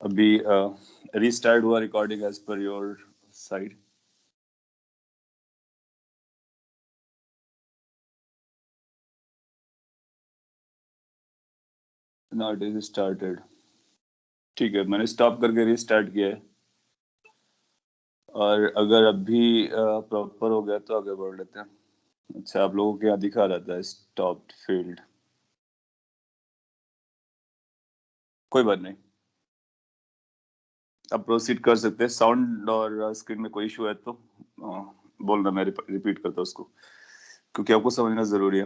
अभी रीस्टार्ट हुआ recording as per your side. Now it is started. ठीक है, मैंने स्टॉप करके रीस्टार्ट किया है, और अगर अभी प्रॉपर हो गया तो आगे बढ़ लेते हैं। अच्छा, आप लोगों के यहाँ दिखा रहता है स्टॉप्ड फील्ड, कोई बात नहीं, अब प्रोसीड कर सकते हैं। साउंड और स्क्रीन में कोई इशू है तो बोलना, मैं रिपीट करता हूँ उसको, क्योंकि आपको समझना जरूरी है।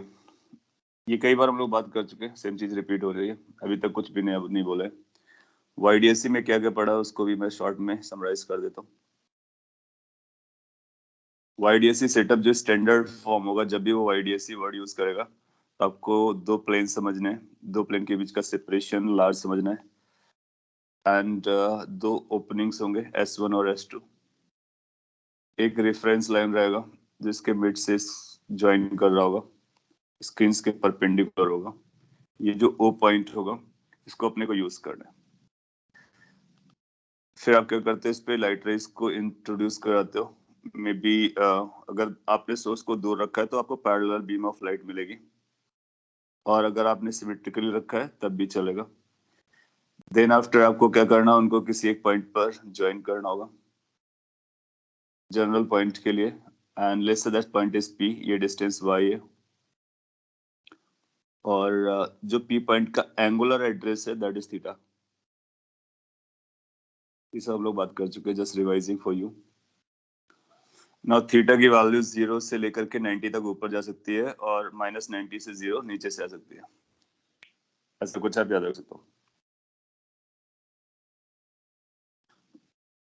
ये कई बार हम लोग बात कर चुके हैं, सेम चीज रिपीट हो रही है, अभी तक कुछ भी नहीं बोला है। वाईडीएससी में क्या क्या पढ़ा उसको भी मैं शॉर्ट में समराइज कर देता हूँ। वाईडीएससी सेटअप जो स्टैंडर्ड फॉर्म होगा, जब भी वो वाईडीएससी वर्ड यूज करेगा तो आपको दो प्लेन समझने हैं, दो प्लेन के बीच का सेपरेशन लार्ज समझना है, एंड दो ओपनिंग्स होंगे S1 और S2। एक रेफरेंस लाइन रहेगा जिसके मिड से ज्वाइन कर रहा होगा, स्क्रीन के परपेंडिकुलर होगा। ये जो O पॉइंट होगा इसको अपने को यूज करना है। फिर आप क्या करते हैं, इस पे लाइट रेस को इंट्रोड्यूस कराते हो। मे बी अगर आपने सोर्स को दूर रखा है तो आपको पैरेलल बीम ऑफ लाइट मिलेगी, और अगर आपने सिमेट्रिकली रखा है तब भी चलेगा। देन आफ्टर आपको क्या करना, उनको किसी एक पॉइंट पर ज्वाइन करना होगा जनरल पॉइंट के लिए, and let's say that point is P, ये डिस्टेंस Y है, और जो P पॉइंट का एंगुलर एड्रेस है दैट इज थीटा। ये सब हम लोग बात कर चुके हैं, just revising for you. Now theta की वैल्यू 0 से लेकर के 90 तक ऊपर जा सकती है, और -90 से 0 नीचे से आ सकती है। ऐसा कुछ आप याद रख सकते हो।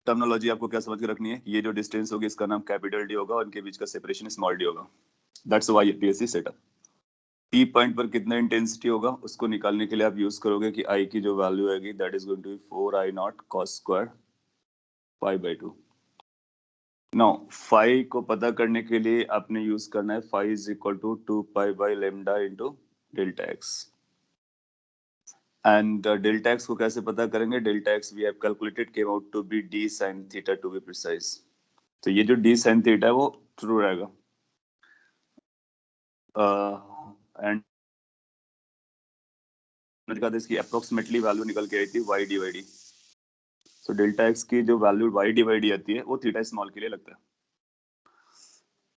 टर्मिनोलॉजी आपको क्या समझ के रखनी है, ये जो डिस्टेंस होगी इसका नाम कैपिटल डी होगा, और इनके बीच का सेपरेशन स्मॉल डी होगा। That's why PSC setup. P point पर कितना इंटेंसिटी होगा उसको निकालने के लिए आप यूज करोगे कि I की जो वैल्यू आएगी that is going to be 4I nought cos square π/2। Now phi को पता करने के लिए आपने यूज करना है phi is equal to 2π/λ into delta x. And delta x को कैसे पता करेंगे, delta x we have calculated came out to be d sin theta to be precise. तो ये जो d sin थीटा है वो ट्रू रहेगा, एंड इसकी अप्रोक्सीमेटली वैल्यू निकल के आई थी y dy। तो डेल्टा एक्स की जो वैल्यू y dy आती है वो थीटा स्मॉल के लिए लगता है।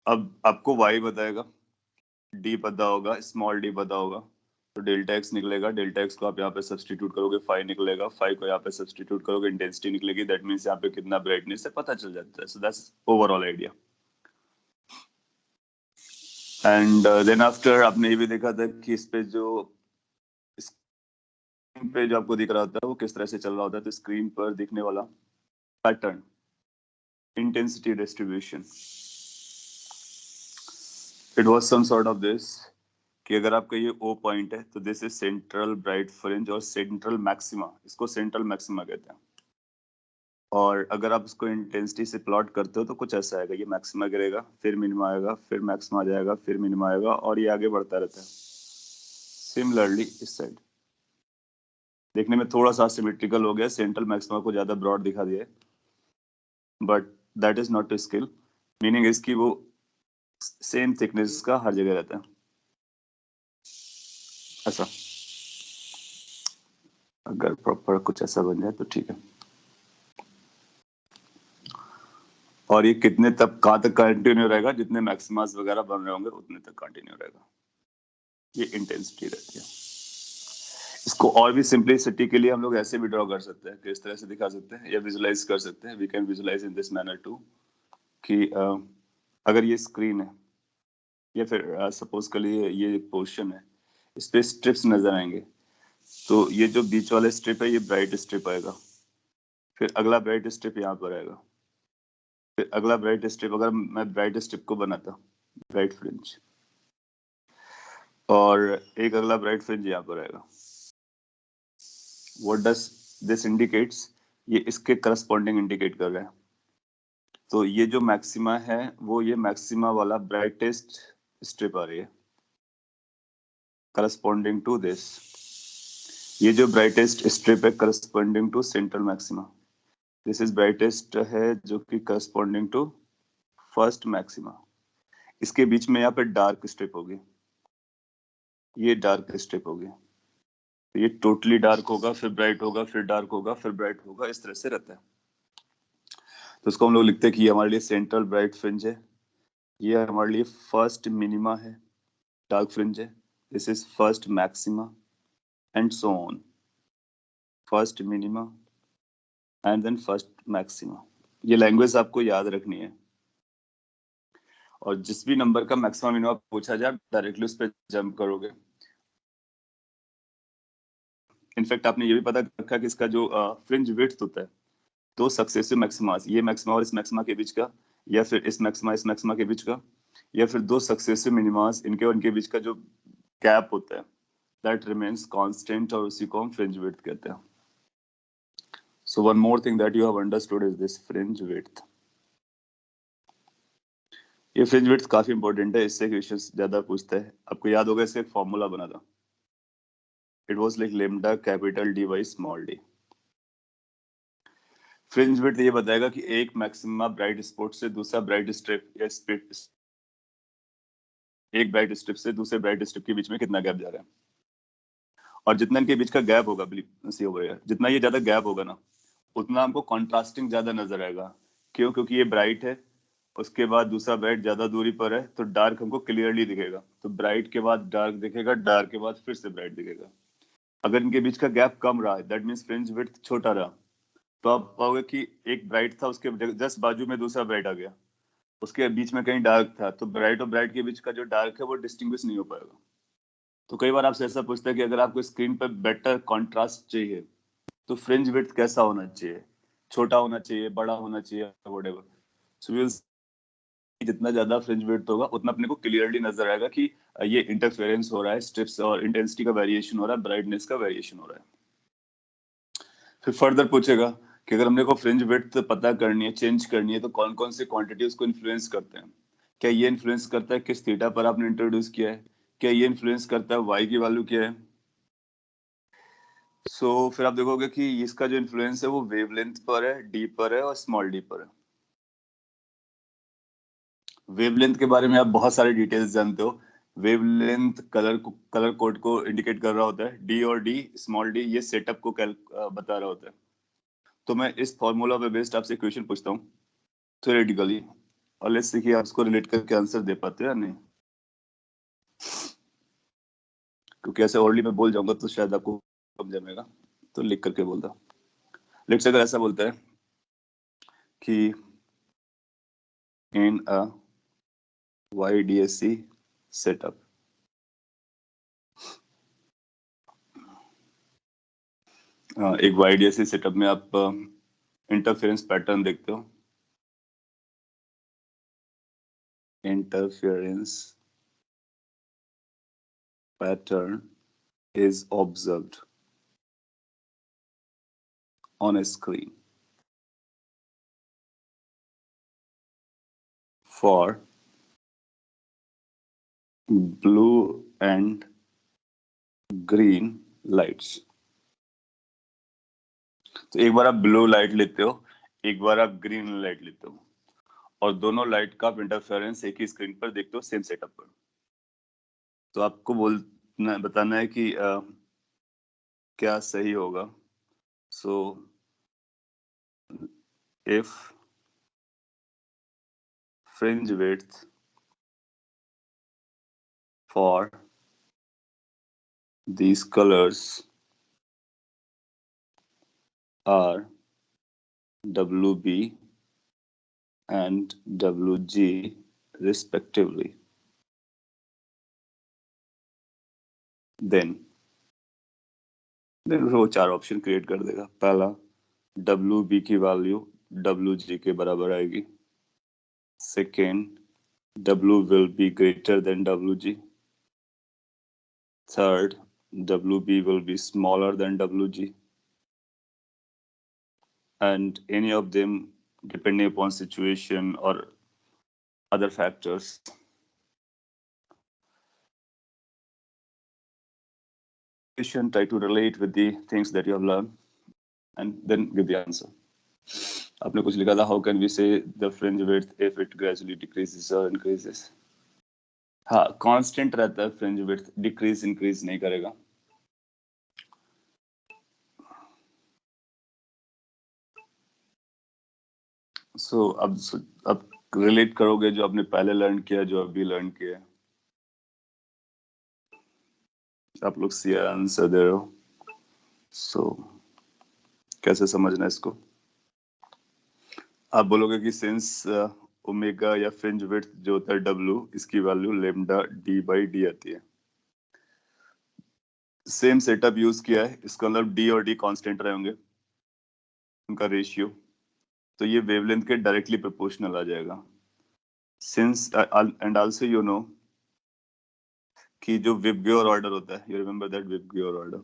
अब आपको y बताएगा, d पता होगा, स्मॉल d पता होगा, तो डेल्टा एक्स निकलेगा। डेल्टा एक्स को आप यहाँ पे सब्सटीट्यूट करोगे, फाई निकलेगा। फाई को यहाँ पे सब्सटीट्यूट करोगे, इंटेंसिटी निकलेगी। दैट मीन्स यहाँ पे कितना ब्राइटनेस है पता चल जाता है। So that's overall idea. And then after आपने ये भी देखा था कि इस पे जो स्क्रीन पे जो आपको दिख रहा होता है वो किस तरह से चल रहा होता है। तो स्क्रीन पर दिखने वाला pattern, intensity distribution, it was some sort of this, कि अगर आपका ये O पॉइंट है तो this is central bright fringe और सेंट्रल मैक्सिमा, इसको सेंट्रल मैक्सिमा कहते हैं। और अगर आप इसको इंटेंसिटी से प्लॉट करते हो तो कुछ ऐसा आएगा, ये मैक्सिमा गिरेगा, फिर मिनिमा आएगा, फिर मैक्सिमा आ जाएगा, फिर मिनिमा आएगा, और ये आगे बढ़ता रहता है। सिमिलरली इस साइड देखने में थोड़ा सा सिमेट्रिकल हो गया, सेंट्रल मैक्सिमा को ज्यादा ब्रॉड दिखा दिया है, but that is not to scale. Meaning इसकी वो सेम थिकनेस का हर जगह रहता है ऐसा। अगर प्रॉपर कुछ ऐसा बन जाए तो ठीक है। और ये कितने तक कहाँ तक कंटिन्यू रहेगा, जितने मैक्सिमास वगैरह बन रहे होंगे उतने तक कंटिन्यू रहेगा। ये इंटेंसिटी रहती है। इसको और भी सिंपलिसिटी के लिए हम लोग ऐसे भी ड्रॉ कर सकते हैं, किस तरह से दिखा सकते हैं या विजुलाइज कर सकते हैं। We can visualise in this manner too, कि अगर ये स्क्रीन है, या फिर सपोज कर लिए ये पोर्शन है, इस पे स्ट्रिप्स नजर आएंगे। तो ये जो बीच वाला स्ट्रिप है ये ब्राइट स्ट्रिप आएगा, फिर अगला ब्राइट स्ट्रिप यहाँ पर आएगा, फिर अगला ब्राइट स्ट्रिप, अगर मैं ब्राइट स्ट्रिप को बनाता, ब्राइट फ्रिंज, और एक अगला ब्राइट फ्रिंज यहाँ पर आएगा। व्हाट डज दिस इंडिकेट्स, ये इसके करस्पॉन्डिंग इंडिकेट कर रहा है। तो ये जो मैक्सिमा है वो ये मैक्सिमा वाला ब्राइटेस्ट स्ट्रिप आ रही है करस्पॉन्डिंग टू दिस। ये जो ब्राइटेस्ट स्ट्रिप है corresponding to central maxima, this is brightest है जो कि करस्पॉन्डिंग टू फर्स्ट मैक्सिमा। इसके बीच में यहाँ पे डार्क स्ट्रिप होगी, ये डार्क स्ट्रिप होगी। तो ये टोटली डार्क होगा, फिर ब्राइट होगा, फिर डार्क होगा, फिर ब्राइट होगा, इस तरह से रहता है। तो इसको हम लोग लिखते हैं कि ये हमारे लिए सेंट्रल ब्राइट फ्रिंज है, ये हमारे लिए फर्स्ट मिनिमा है, डार्क फ्रिंज है, this is first maxima and so on, first minima and then first maxima. ये लैंग्वेज आपको याद रखनी है, और जिस भी नंबर का मैक्सिमम मिनिमम पूछा जाए डायरेक्टली उस पर जंप करोगे। इनफैक्ट आपने ये भी पता रखा कि इसका जो फ्रिंज विड्थ होता है, दो सक्सेसिव मैक्सिमास, ये मैक्सिमा और इस मैक्सिमा के बीच का, या फिर इस मैक्सिमा के बीच का, या फिर दो सक्सेसिव मिनिमास इनके और इनके बीच का जो गैप होता है, दैट रिमेन्स कांस्टेंट, और उसी को हम फ्रिंज विड्थ कहते हैं। So one more thing that you have understood is this fringe width. ये फ्रिंज विड्थ काफी इंपॉर्टेंट है, इससे क्वेश्चंस ज्यादा पूछते हैं। आपको याद होगा इसका एक फॉर्मूला बना था, it was like lambda capital D by small D. Fringe width ये बताएगा कि एक मैक्सिमा ब्राइट स्पॉट से दूसरा ब्राइट स्ट्रिप या स्प्लिट, एक ब्राइट स्ट्रिप से दूसरे ब्राइट स्ट्रिप के बीच में कितना गैप जा रहा है। और जितना इनके बीच का गैप होगा, सी हो गया, जितना ये ज्यादा गैप होगा ना, उतना हमको कॉन्ट्रास्टिंग ज्यादा नजर आएगा। क्यों? क्योंकि ये ब्राइट है, उसके बाद दूसरा ब्राइट ज्यादा दूरी पर है, तो डार्क हमको क्लियरली दिखेगा। तो ब्राइट के बाद डार्क दिखेगा, डार्क के बाद फिर से ब्राइट दिखेगा। अगर इनके बीच का गैप कम रहा है, दैट मीन्स फ्रिंज विड्थ छोटा रहा, तो आप पाओगे कि एक ब्राइट था, उसके जस्ट बाजू में दूसरा ब्राइट आ गया, उसके बीच में कहीं डार्क था, तो ब्राइट और ब्राइट के बीच का जो डार्क है वो डिस्टिंग्विश नहीं हो पाएगा। तो कई बार आपसे ऐसा पूछता है कि अगर आपको स्क्रीन पर बेटर कॉन्ट्रास्ट चाहिए तो फ्रिंज विड्थ कैसा होना चाहिए, छोटा होना चाहिए, बड़ा होना चाहिए, व्हाटएवर। सो वी विल, जितना ज्यादा फ्रिंज विड्थ होगा उतना अपने को क्लियरली नजर आएगा कि ये इंटरफेरेंस हो रहा है, स्ट्रिप्स और इंटेंसिटी का वेरिएशन हो रहा है, ब्राइटनेस का वेरिएशन हो रहा है। फिर फर्दर पूछेगा कि अगर हमने को फ्रिंज विड्थ पता करनी है, चेंज करनी है, तो कौन कौन से क्वांटिटी उसको इन्फ्लुएंस करते हैं। क्या ये इन्फ्लुएंस करता है किस थीटा पर आपने इंट्रोड्यूस किया है, क्या ये इन्फ्लुएंस करता है वाई की वैल्यू क्या है। फिर आप देखोगे कि इसका जो इन्फ्लुएंस है वो वेवलेंथ पर है, डी पर है और स्मॉल डी पर है। वेवलेंथ के बारे में आप बहुत सारे डिटेल्स जानते हो। वेवलेंथ कलर कोड को इंडिकेट कर रहा होता है, डी और डी स्मॉल डी ये सेटअप को बता रहा होता है। तो मैं इस फॉर्मूला पे बेस्ड आपसे क्वेश्चन पूछता हूँ थ्योरेटिकली, और लेट्स सी कि आप इसको रिलेट करके आंसर दे पाते हैं या नहीं। क्योंकि ऐसे ऑलरेडी मैं बोल जाऊंगा तो शायद आपको समझ जाएगा, तो लिख करके बोलता। लेट्स अगर ऐसा बोलता है कि इन अ YDSC सेटअप, एक YDSC सेटअप में आप इंटरफेरेंस पैटर्न देखते हो, interference pattern is observed on a screen for blue and green lights। तो एक बार आप ब्लू लाइट लेते हो, एक बार आप ग्रीन लाइट लेते हो, और दोनों लाइट का आप इंटरफेरेंस एक ही स्क्रीन पर देखते हो सेम सेटअप पर। तो आपको बताना है कि क्या सही होगा। So if fringe width for these colors are WB and WG respectively, then वो चार ऑप्शन क्रिएट कर देगा। पहला, WB की वैल्यू WG के बराबर आएगी। Second, W will be greater than WG। Third, WB will be smaller than WG, and any of them depending upon situation or other factors. Try to relate with the things that you have learned and then give the answer. आपने कुछ लिखा था, how can we say the fringe width if it gradually decreases or increases? हाँ, constant रहता है fringe width, decrease increase नहीं करेगा. सो अब रिलेट करोगे जो आपने पहले लर्न किया, जो अभी लर्न किया. आप लोग सी आंसर दे रहे हो. सो कैसे समझना इसको? आप बोलोगे कि सिंस ओमेगा या फ्रिंज विड्थ जो होता है W, इसकी value lambda D by D आती है. सेम सेटअप यूज किया है, इसका मतलब D और D कांस्टेंट रहे होंगे, उनका रेशियो, तो ये वेवलेंथ के डायरेक्टली प्रोपोर्शनल आ जाएगा. Since and also you know कि जो विबग्योर ऑर्डर होता है, you remember that VIBGYOR order,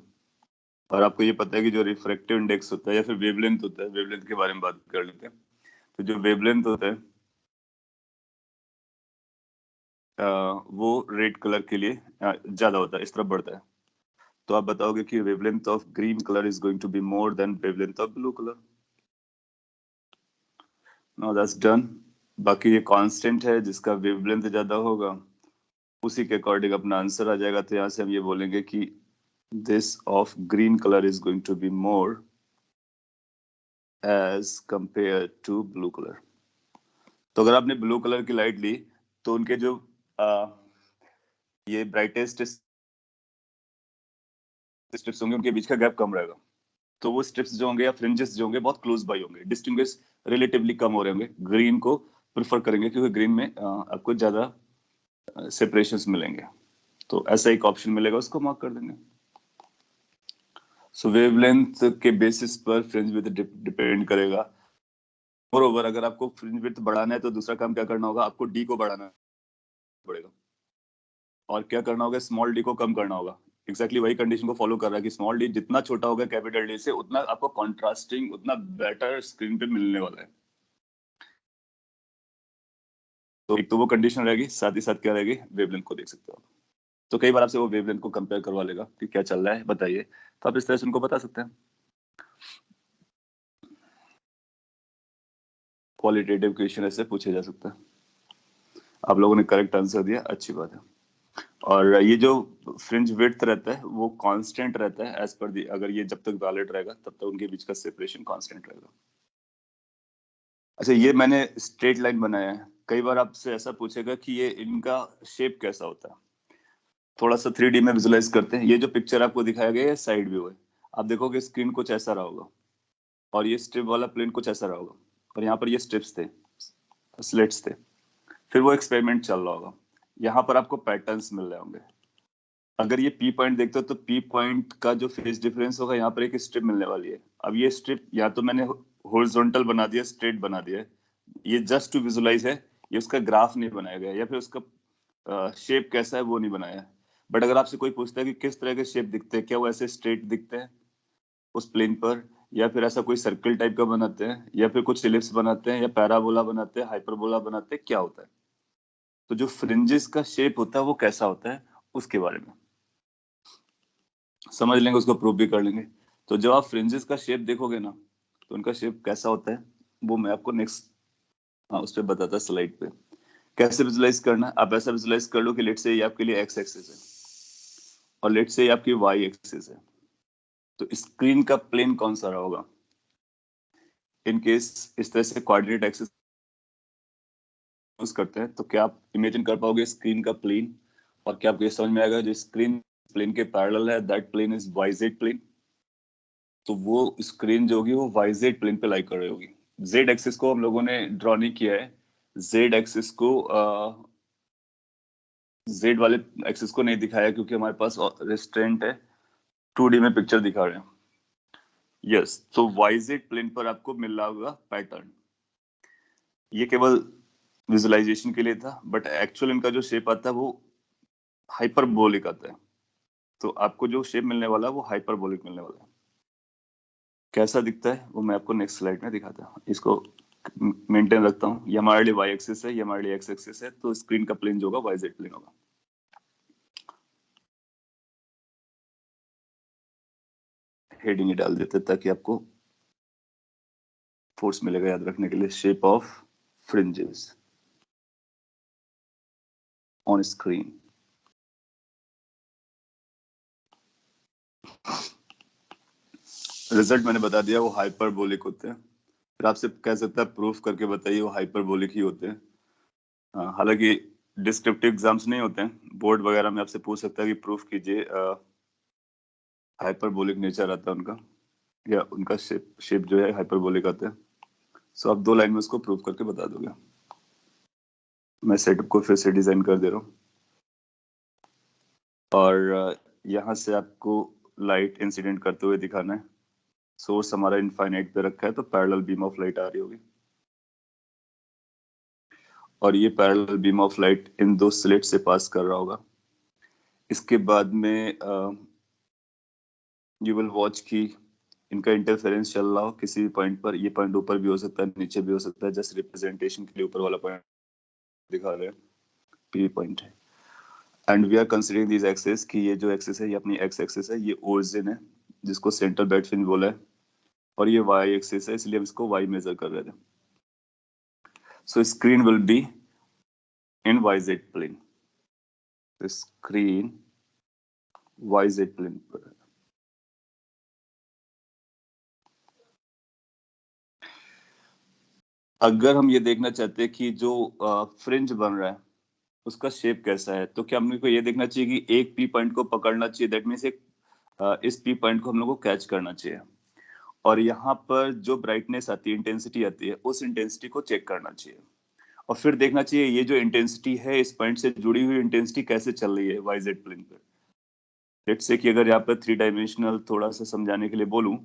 और आपको ये पता है कि जो रिफ्रैक्टिव इंडेक्स होता है या फिर वेवलेंथ होता है, वेवलेंथ के बारे में बात कर लेते हैं. तो जो वेवलेंथ होता है वो रेड कलर के लिए ज्यादा होता है, इस तरफ बढ़ता है. तो आप बताओगे कि wavelength of green colour is going to be more than wavelength of blue colour. Now that's done. बाकी ये कांस्टेंट है, जिसका वेवलेंथ ज्यादा होगा उसी के अकॉर्डिंग अपना आंसर आ जाएगा. तो यहाँ से हम ये बोलेंगे कि this of green color is going to be more as compared to blue color. तो अगर आपने ब्लू कलर की लाइट ली तो उनके जो ये ब्राइटेस्ट स्ट्रिप्स होंगे, उनके बीच का गैप कम रहेगा. तो वो स्ट्रिप्स जो होंगे या फ्रिंजेस जो होंगे बहुत क्लोज बाय होंगे, डिस्टिंग्विश रिलेटिवली कम हो रहे होंगे. ग्रीन को प्रेफर करेंगे क्योंकि ग्रीन में आपको ज्यादा सेपरेशंस मिलेंगे. तो ऐसा एक ऑप्शन मिलेगा, उसको मार्क कर देंगे. सो वेवलेंथ के बेसिस पर फ्रिंज विड्थ डिपेंड करेगा. मोरओवर अगर आपको फ्रिंज विड्थ बढ़ाना है तो दूसरा काम क्या करना होगा, आपको डी को बढ़ाना पड़ेगा. और क्या करना होगा, स्मॉल डी को कम करना होगा. एग्जैक्टली वही कंडीशन को फॉलो कर रहा है कि स्मॉल डी जितना छोटा होगा कैपिटल डी से, उतना आपको कॉन्ट्रास्टिंग, उतना बेटर स्क्रीन पे मिलने वाला है. तो एक तो वो कंडीशन रहेगी, साथ ही साथ क्या रहेगी, वेवलेंथ को देख सकते हो. तो कई बार आपसे वो वेवलेंथ को कंपेयर करवा लेगा कि क्या चल रहा है बताइए, तो आप इस तरह से उनको बता सकते हैं. क्वालिटेटिव क्वेश्चन ऐसे पूछे जा सकता है. आप लोगों ने करेक्ट आंसर दिया, अच्छी बात है. और ये जो फ्रिंज विड्थ रहता है वो कांस्टेंट रहता है एज पर दी, अगर ये जब तक वैलिड रहेगा तब तक उनके बीच का सेपरेशन कांस्टेंट रहेगा. अच्छा, ये मैंने स्ट्रेट लाइन बनाया है. कई बार आपसे ऐसा पूछेगा कि ये इनका शेप कैसा होता है. थोड़ा सा 3D में विजुलाइज करते हैं. ये जो पिक्चर आपको दिखाया गया है साइड व्यू है. आप देखोगे स्क्रीन कुछ ऐसा रहा होगा, और ये स्ट्रिप वाला प्लेन कुछ ऐसा रहा होगा, और यहाँ पर ये स्ट्रिप्स थे, स्लिट्स थे. फिर वो एक्सपेरिमेंट चल रहा होगा, यहाँ पर आपको पैटर्न्स मिल रहे होंगे. अगर ये पी पॉइंट देखते हो तो पी पॉइंट का जो फेज डिफरेंस होगा, यहाँ पर एक स्ट्रिप मिलने वाली है. अब ये स्ट्रिप या तो मैंने हॉरिजॉन्टल बना दिया, स्ट्रेट बना दिया है, ये जस्ट टू विजुलाइज है, ये उसका ग्राफ नहीं बनाया गया, या फिर उसका शेप कैसा है वो नहीं बनाया है. बट अगर आपसे कोई पूछता है कि किस तरह के शेप दिखते हैं, क्या वो ऐसे स्ट्रेट दिखते हैं उस प्लेन पर, या फिर ऐसा कोई सर्कल टाइप का बनाते हैं, या फिर कुछ इलिप्स बनाते हैं, या पैराबोला बनाते हैं, हाइपरबोला बनाते हैं, क्या होता है. तो जो फ्रिंजेस का शेप होता है वो कैसा होता है, उसके बारे में समझ लेंगे, उसको प्रूव भी कर लेंगे. तो जब आप फ्रिंजेस का शेप देखोगे ना, तो उनका शेप कैसा होता है वो मैं आपको नेक्स्ट उस पर बताता स्लाइड पे. कैसे विजुलाइज करना, आप ऐसा विजुलाइज कर लो कि लेट से ये आपके लिए एक्स एक्सिस है और लेट से ये आपकी वाई एक्सिस है. तो स्क्रीन का प्लेन कौन सा रहा होगा. इन केस इस तरह से कोऑर्डिनेट एक्सिस यूज करते हैं, तो क्या आप इमेजिन कर पाओगे स्क्रीन का प्लेन, और क्या आपको ये समझ में आएगा जो स्क्रीन प्लेन के पैरेलल है, that plane is Y Z plane. तो वो स्क्रीन जो होगी वो वाईजेड प्लेन पे लाई कर रही होगी. जेड एक्सिस को हम लोगों ने ड्रॉ नहीं किया है, जेड एक्सिस को जेड वाले एक्सिस को नहीं दिखाया क्योंकि हमारे पास रेस्ट्रेंट है, 2D में पिक्चर दिखा रहे हैं. यस, तो वाईजेड प्लेन पर आपको मिल रहा होगा पैटर्न. ये केवल विजुअलाइजेशन के लिए था, बट एक्चुअल इनका जो शेप आता है वो हाइपरबोलिक आता है. तो आपको जो शेप मिलने वाला है वो हाइपरबोलिक मिलने वाला है. कैसा दिखता है वो मैं आपको नेक्स्ट स्लाइड में दिखाता हूँ. इसको मेंटेन रखता हूँ, ये हमारे लिए वाई एक्सिस है, ये हमारे लिए एक्स एक्सिस है, तो स्क्रीन का प्लेन जो होगा वाई जेड प्लेन होगा। हेडिंग ही डाल देते ताकि आपको फोर्स मिलेगा याद रखने के लिए। Shape of fringes on screen. Result मैंने बता दिया, वो हाइपरबोलिक होते हैं। फिर आपसे कह सकता है प्रूफ करके बताइए वो हाइपरबोलिक ही होते हैं। हालांकि डिस्क्रिप्टिव एग्जाम्स नहीं होते हैं, बोर्ड वगैरह में आपसे पूछ सकता है कि प्रूफ कीजिए, हाइपरबोलिक नेचर आता है उनका, या उनका शेप शेप जो है हाइपरबोलिक आता है। सो आप 2 लाइन में उसको प्रूफ करके बता दोगे। मैं सेटअप को फिर से डिजाइन कर दे रहा हूँ, और यहाँ से आपको लाइट इंसिडेंट करते हुए दिखाना है। सोर्स हमारा इनफाइनाइट पे रखा है, तो पैरेलल बीम ऑफ लाइट आ रही होगी, और ये parallel beam of light in 2 slit से पास कर रहा होगा। इसके बाद में यू विल वॉच की इनका इंटरफेरेंस चल रहा हो किसी भी पॉइंट पर। ये पॉइंट ऊपर भी हो सकता है, नीचे भी हो सकता है, जस्ट रिप्रेजेंटेशन के लिए ऊपर वाला पॉइंट दिखा रहे हैं, पी पॉइंट है। And we are considering this axis कि ये जो एक्सिस है ये अपनी एक्स एक्सिस है, ये ओरिजिन है जिसको सेंटर बेड फिन बोला है, और ये वाई एक्सिस है, इसलिए हम इसको वाई मेजर कर रहे थे। So screen will be in Y Z plane, screen Y Z plane पर। अगर हम ये देखना चाहते हैं कि जो फ्रिंज बन रहा है उसका शेप कैसा है, तो क्या हमको ये देखना चाहिए कि एक पी पॉइंट को पकड़ना चाहिए, दैट मीन्स एक इस पी पॉइंट को हम लोग को कैच करना चाहिए, और यहाँ पर जो ब्राइटनेस आती है, इंटेंसिटी आती है, उस इंटेंसिटी को चेक करना चाहिए, और फिर देखना चाहिए ये जो इंटेंसिटी है इस पॉइंट से जुड़ी हुई इंटेंसिटी कैसे चल रही है वाई जेड प्लेन पर। लेट्स से कि अगर यहाँ पर 3 डायमेंशनल थोड़ा सा समझाने के लिए बोलूं,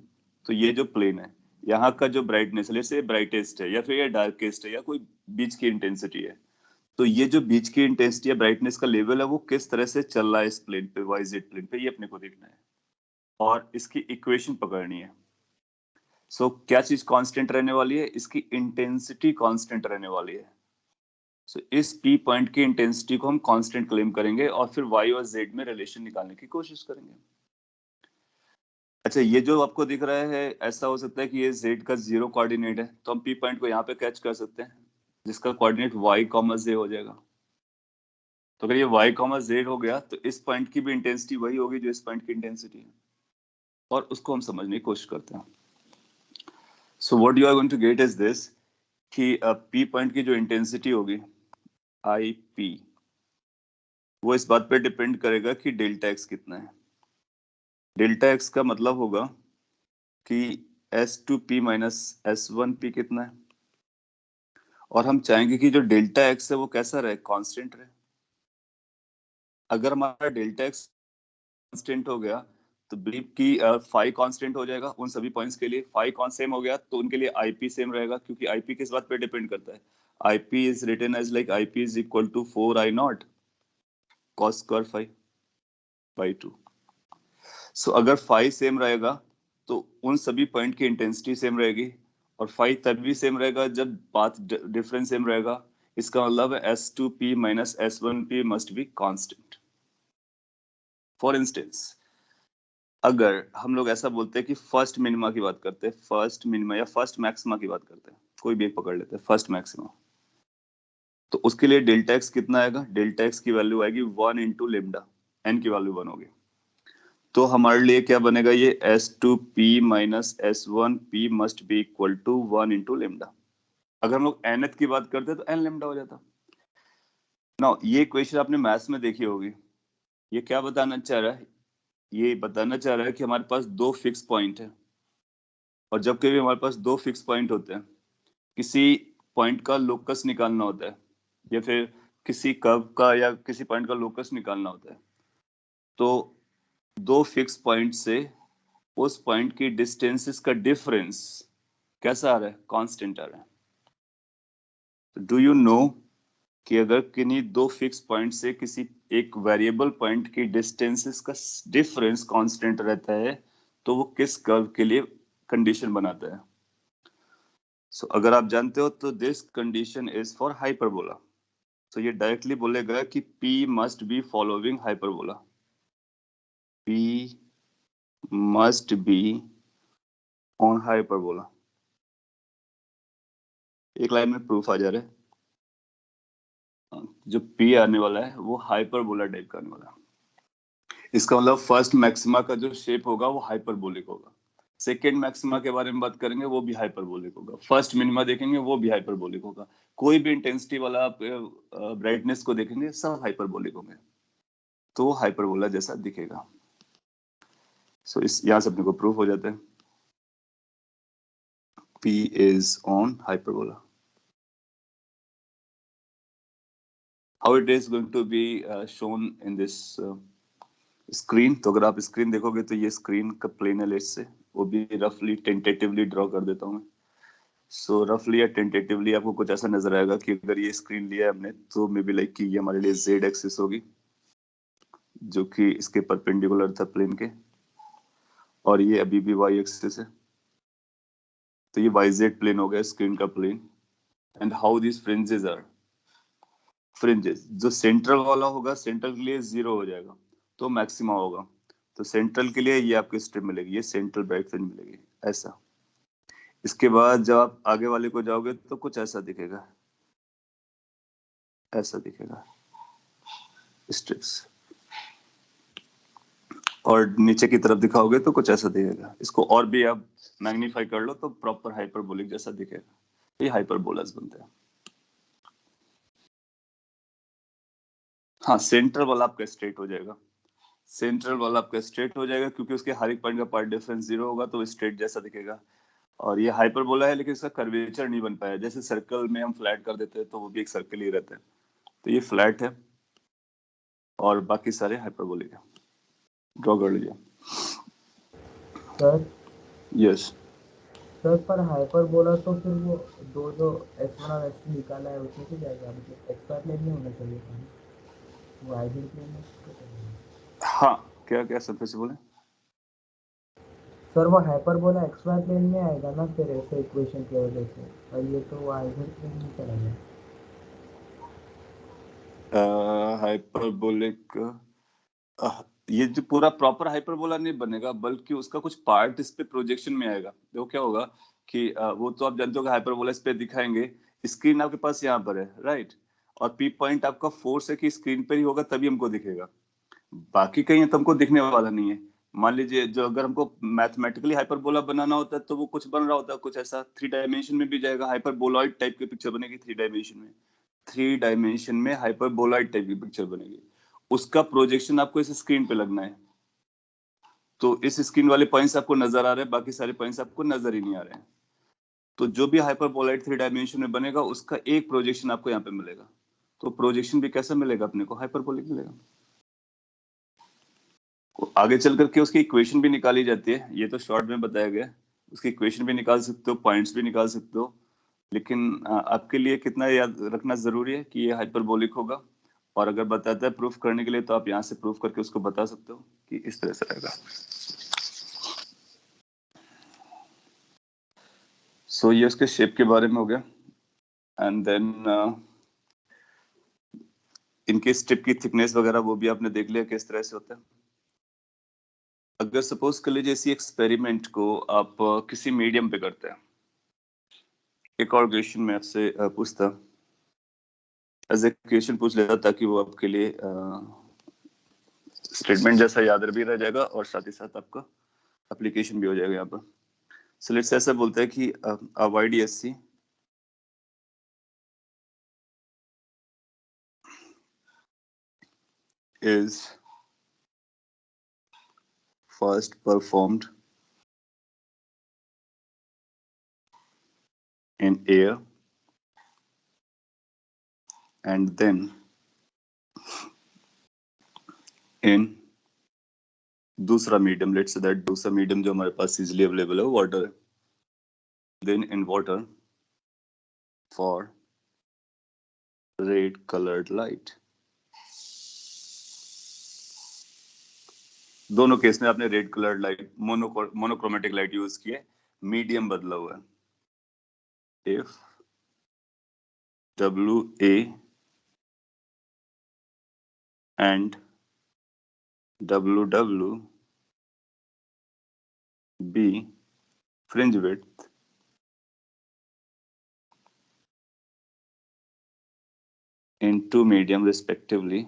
तो ये जो प्लेन है यहाँ का जो ब्राइटनेस है, लेट्स से ब्राइटेस्ट है या फिर ये डार्केस्ट है या कोई बीच की इंटेंसिटी है, तो ये जो बीच की इंटेंसिटी या ब्राइटनेस का लेवल है वो किस तरह से चल रहा है इस प्लेन पे, वाई जेड प्लेन पे, ये अपने को देखना है और इसकी इक्वेशन पकड़नी है। सो क्या चीज कांस्टेंट रहने वाली है, इसकी इंटेंसिटी कांस्टेंट रहने वाली है। सो इस पी पॉइंट की इंटेंसिटी को हम कांस्टेंट क्लेम करेंगे और फिर वाई और जेड में रिलेशन निकालने की कोशिश करेंगे। अच्छा, ये जो आपको दिख रहा है ऐसा हो सकता है कि ये जेड का 0 कोऑर्डिनेट है, तो हम पी पॉइंट को यहाँ पे कैच कर सकते हैं जिसका कोऑर्डिनेट वाई कॉमा जे हो जाएगा। तो अगर ये y कॉमा जेड हो गया तो इस पॉइंट की भी इंटेंसिटी वही होगी जो इस पॉइंट की इंटेंसिटी है, और उसको हम समझने की कोशिश करते हैं। So what you are going to get is this कि p पॉइंट की जो इंटेंसिटी होगी आई पी, वो इस बात पे डिपेंड करेगा कि डेल्टा एक्स कितना है। डेल्टा एक्स का मतलब होगा कि S2P माइनस S1P कितना है, और हम चाहेंगे कि जो डेल्टा एक्स है वो कैसा रहे, कांस्टेंट रहे। अगर हमारा डेल्टा एक्स कांस्टेंट हो गया तो बिलीव की फाई कांस्टेंट हो जाएगा उन सभी पॉइंट्स के लिए। फाई कॉन सेम हो गया तो उनके लिए आईपी सेम रहेगा, क्योंकि आईपी किस बात पे डिपेंड करता है, IP is written as like IP is equal to 4I0 cos square phi by 2। So अगर फाई सेम रहेगा तो उन सभी पॉइंट की इंटेंसिटी सेम रहेगी, और फाई तभी सेम रहेगा जब पाथ डिफरेंस सेम रहेगा। इसका मतलब है S2P minus S1P must be constant. For instance, अगर हम लोग ऐसा बोलते हैं कि फर्स्ट मिनिमा की बात करते हैं, फर्स्ट मिनिमा या फर्स्ट मैक्सिमा की बात करते हैं, कोई भी एक पकड़ लेते हैं, फर्स्ट मैक्सिमा, तो उसके लिए डेल्टा एक्स कितना आएगा, डेल्टा एक्स की वैल्यू आएगी 1 इंटू लेमडा, एन की वैल्यू 1 होगी। तो हमारे लिए क्या बनेगा, ये S2P minus S1P must be equal to 1 into lambda. अगर हम लोग nth की बात करते हैं तो n लेमडा हो जाता। नाउ ये क्वेश्चन आपने मैथ्स में देखी होगी, ये क्या बताना चाह रहा है, ये बताना चाह रहा है कि हमारे पास 2 फिक्स पॉइंट है, और जब कभी हमारे पास 2 फिक्स पॉइंट होते हैं, किसी पॉइंट का लोकस निकालना होता है या फिर किसी कर्व का या किसी पॉइंट का लोकस निकालना होता है, तो 2 फिक्स पॉइंट से उस पॉइंट की डिस्टेंसेस का डिफरेंस कैसा आ रहा है, कांस्टेंट आ रहा है। डू यू नो कि अगर किन्हीं 2 फिक्स पॉइंट से किसी एक वेरिएबल पॉइंट की डिस्टेंसेस का डिफरेंस कांस्टेंट रहता है तो वो किस कर्व के लिए कंडीशन बनाता है। सो अगर आप जानते हो तो this condition is for hyperbola. तो ये डायरेक्टली बोलेगा कि P must be following hyperbola, P must be on hyperbola. एक लाइन में प्रूफ आ जा रहा है, जो P आने वाला है वो हाइपरबोला टाइप का आने वाला है। इसका मतलब फर्स्ट मैक्सिमा का जो शेप होगा वो हाइपरबोलिक होगा, सेकेंड मैक्सिमा के बारे में बात करेंगे वो भी हाइपरबोलिक होगा, फर्स्ट मिनिमा देखेंगे वो भी हाइपरबोलिक होगा, कोई भी इंटेंसिटी वाला आप ब्राइटनेस को देखेंगे सब हाइपरबोलिक होंगे, तो वो हाइपरबोला जैसा दिखेगा। सो इस यहाँ से अपने को प्रूफ हो जाता है P is on hyperbola. How it is going to be shown in this screen? तो अगर आप स्क्रीन देखोगे तो ये स्क्रीन का प्लेन है, लेट्स से वो भी रफली टेंटेटिवली ड्रॉ कर देता हूँ मैं। सो रफली या टेंटेटिवली आपको कुछ ऐसा नजर आएगा कि अगर ये स्क्रीन लिया है हमने तो मे बी लाइक कि ये हमारे लिए जेड एक्सिस होगी जो कि इसके परपेंडिकुलर था प्लेन के, और ये अभी भी वाई एक्सिस है, तो ये वाई जेड प्लेन हो गया स्क्रीन का plane. And how this fringes are, fringes जो सेंट्रल वाला होगा सेंट्रल के लिए 0 हो जाएगा तो मैक्सिमा होगा, तो सेंट्रल के लिए ये आपको स्ट्रिप मिलेगी, ये सेंट्रल ब्राइट फ्रिंज मिलेगी ऐसा। इसके बाद जब आप आगे वाले को जाओगे तो कुछ ऐसा दिखेगा, ऐसा दिखेगा स्ट्रिप्स, और नीचे की तरफ दिखाओगे तो कुछ ऐसा दिखेगा। इसको और भी आप मैग्नीफाई कर लो तो प्रॉपर हाइपरबोलिक जैसा दिखेगा, ये हाइपरबोलास बनते हैं। हाँ, सेंट्रल वाला आपका स्ट्रेट हो जाएगा, सेंट्रल वाला आपका स्ट्रेट हो जाएगा क्योंकि उसके हर एक पॉइंट का पार्ट डिफरेंस 0 होगा तो स्ट्रेट जैसा दिखेगा। और ये हाइपरबोला है लेकिन इसका कर्वेचर नहीं बन पाया, जैसे सर्कल में हम फ्लैट कर देते हैं तो वो भी एक सर्कल ही रहता है, तो ये फ्लैट है और बाकी सारे हाइपरबोलिक है। ड्रॉ कर लीजिए। सर यस सर पर हाइपरबोला तो फिर वो दो जो x1 और x2 निकाला है उसमें से जाएगा, मतलब एक्स वाई प्लेन में होना चाहिए था ना, वो आइडियल प्लेन में तो करेंगे। हाँ, क्या क्या सब से बोले? सर वो हाइपरबोला एक्स वाई प्लेन में आएगा ना फिर ऐसे इक्वेशन की वजह से, और ये तो वो आइडियल प्लेन में चला गया। हाइपरबोलिक ये जो पूरा प्रॉपर हाइपरबोला नहीं बनेगा बल्कि उसका कुछ पार्ट इस पे प्रोजेक्शन में आएगा। देखो क्या होगा कि वो तो आप जानते हो कि हाइपरबोला इस पे दिखाएंगे, स्क्रीन आपके पास यहाँ पर है राइट, और पी पॉइंट आपका फोर्स है कि स्क्रीन पर ही होगा तभी हमको दिखेगा, बाकी कहीं तो हमको दिखने वाला नहीं है। मान लीजिए जो अगर हमको मैथमेटिकली हाइपरबोला बनाना होता है तो वो कुछ बन रहा होता है, कुछ ऐसा 3 डायमेंशन में भी जाएगा, हाइपरबोलॉइड टाइप की पिक्चर बनेगी 3 डायमेंशन में, 3 डायमेंशन में हाइपरबोलॉइड टाइप की पिक्चर बनेगी, उसका प्रोजेक्शन आपको इस स्क्रीन पे लगना है। तो इस स्क्रीन वाले पॉइंट्स आपको नजर आ रहे हैं, बाकी सारे पॉइंट्स आपको नजर ही नहीं आ रहे हैं, तो जो भी हाइपरबोलॉइड 3 डायमेंशन में बनेगा उसका एक प्रोजेक्शन आपको यहाँ पे मिलेगा, तो प्रोजेक्शन भी कैसा मिलेगा अपने को? हाइपरबोलिक मिलेगा। आगे चल करके उसकी इक्वेशन भी निकाली जाती है, ये तो शॉर्ट में बताया गया है, उसकी इक्वेशन भी निकाल सकते हो, पॉइंट्स भी निकाल सकते हो, लेकिन आपके लिए कितना याद रखना जरूरी है कि ये हाइपरबोलिक होगा, और अगर बताता है प्रूफ करने के लिए तो आप यहाँ से प्रूफ करके उसको बता सकते हो कि इस तरह से रहेगा। सो ये उसके शेप के बारे में हो गया, एंड देन इनके स्ट्रिप की थिकनेस वगैरह वो भी आपने देख लिया किस तरह से होता है। अगर सपोज कर लीजिए इसी एक्सपेरिमेंट को आप किसी मीडियम पे करते हैं, एक और क्वेश्चन मैं आपसे पूछता, एज ए क्वेश्चन पूछ लेता ताकि वो आपके लिए स्टेटमेंट जैसा याद भी रह जाएगा और साथ ही साथ आपका एप्लीकेशन भी हो जाएगा यहाँ पर। सो लेट्स ऐसा बोलता है कि YDSC is first performed in air and then in दूसरा मीडियम, लेट्स से दैट दूसरा मीडियम जो हमारे पास इजीली अवेलेबल है वाटर है, then in water for red coloured light. दोनों केस में आपने red coloured light monochromatic light use की है, मीडियम बदला हुआ है। if WA and WW be fringe width into medium respectively,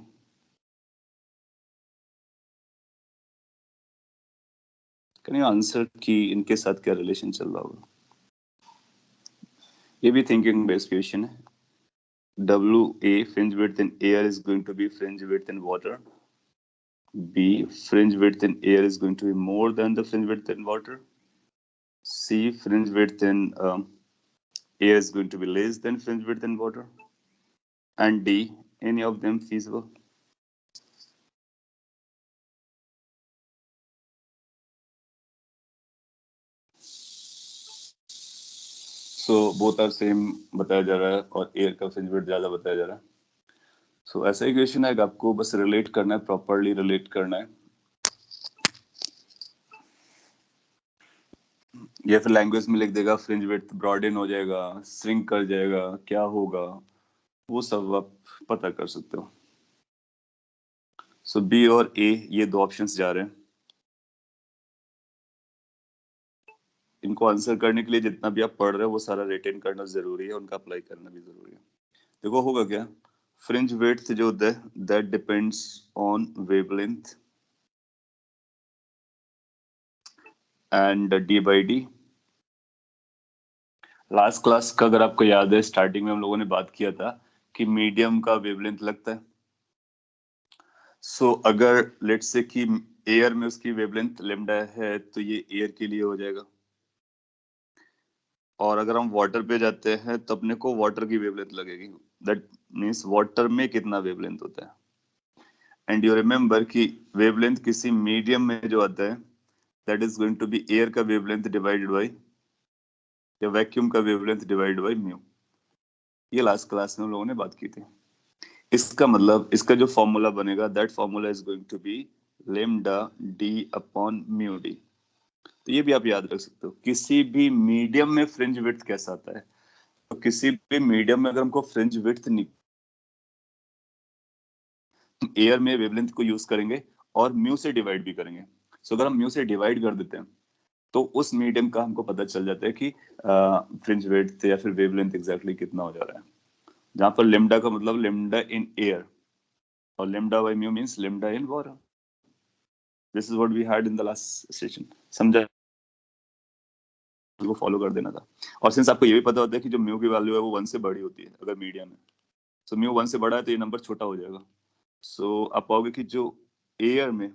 can you answer कि इनके साथ क्या रिलेशन चल रहा होगा? ये भी थिंकिंग बेस्ड क्वेश्चन है. WA fringe width in air is going to be fringe width in water. B fringe width in air is going to be more than the fringe width in water. C fringe width in air is going to be less than fringe width in water. And D, any of them feasible? So both are same बताया जा रहा है और air का fringe width ज्यादा बताया जा रहा है. So ऐसा ही क्वेश्चन है, आपको बस रिलेट करना है, प्रॉपरली रिलेट करना है. या फिर लैंग्वेज में लिख देगा फ्रिंज विड्थ ब्रॉडन हो जाएगा, श्रिंक कर जाएगा, क्या होगा, वो सब आप पता कर सकते हो. सो बी और ए ये दो ऑप्शंस जा रहे हैं. इनको आंसर करने के लिए जितना भी आप पढ़ रहे हो वो सारा रिटेन करना जरूरी है, उनका अप्लाई करना भी जरूरी है. देखो होगा क्या, फ्रिंज विड्थ जो होता है that depends on wavelength and D by D. Last class का अगर आपको याद है, स्टार्टिंग में हम लोगों ने बात किया था कि मीडियम का वेवलेंथ लगता है. सो अगर लेट्स से कि एयर में उसकी वेवलेंथ लेमडा है तो ये एयर के लिए हो जाएगा. और अगर हम वाटर पे जाते हैं तो अपने को वाटर की वेवलेंथ लगेगी. दैट मींस वाटर में कितना वेवलेंथ होता है. एंड यू रिमेम्बर कि वेवलेंथ किसी मीडियम में जो आता है that is going to be air का वेवलेंथ डिवाइडेड बाय या वैक्यूम का वेवलेंथ डिवाइडेड बाय म्यू. ये लास्ट क्लास में हम लोगों ने बात की थी. इसका मतलब इसका जो फॉर्मूला बनेगा that formula is going to be lambda D upon mu D. तो ये भी आप याद रख सकते हो. किसी भी मीडियम में फ्रिंज विड्थ कैसा आता है, तो किसी भी मीडियम में अगर हमको फ्रिंज विड्थ एयर में वेवलेंथ को यूज करेंगे और म्यू से डिवाइड भी करेंगे. सो अगर हम म्यू से डिवाइड कर देते हैं तो उस मीडियम का हमको पता चल जाता है कि फ्रिंज विड्थ या फिर वेवलेंथ एग्जैक्टली कितना हो जा रहा है. जहां पर लेमडा का मतलब लेमडा इन एयर और lambda by mu means lambda in water. This is what we had in the last session. समझा? को फॉलो कर देना था. और सिंस आपको ये भी पता होता है कि जो म्यू की वैल्यू है वो 1 से बड़ी होती है अगर मीडियम है. सो म्यू 1 से बड़ा है तो ये नंबर छोटा हो जाएगा. सो आप पाओगे कि जो एयर में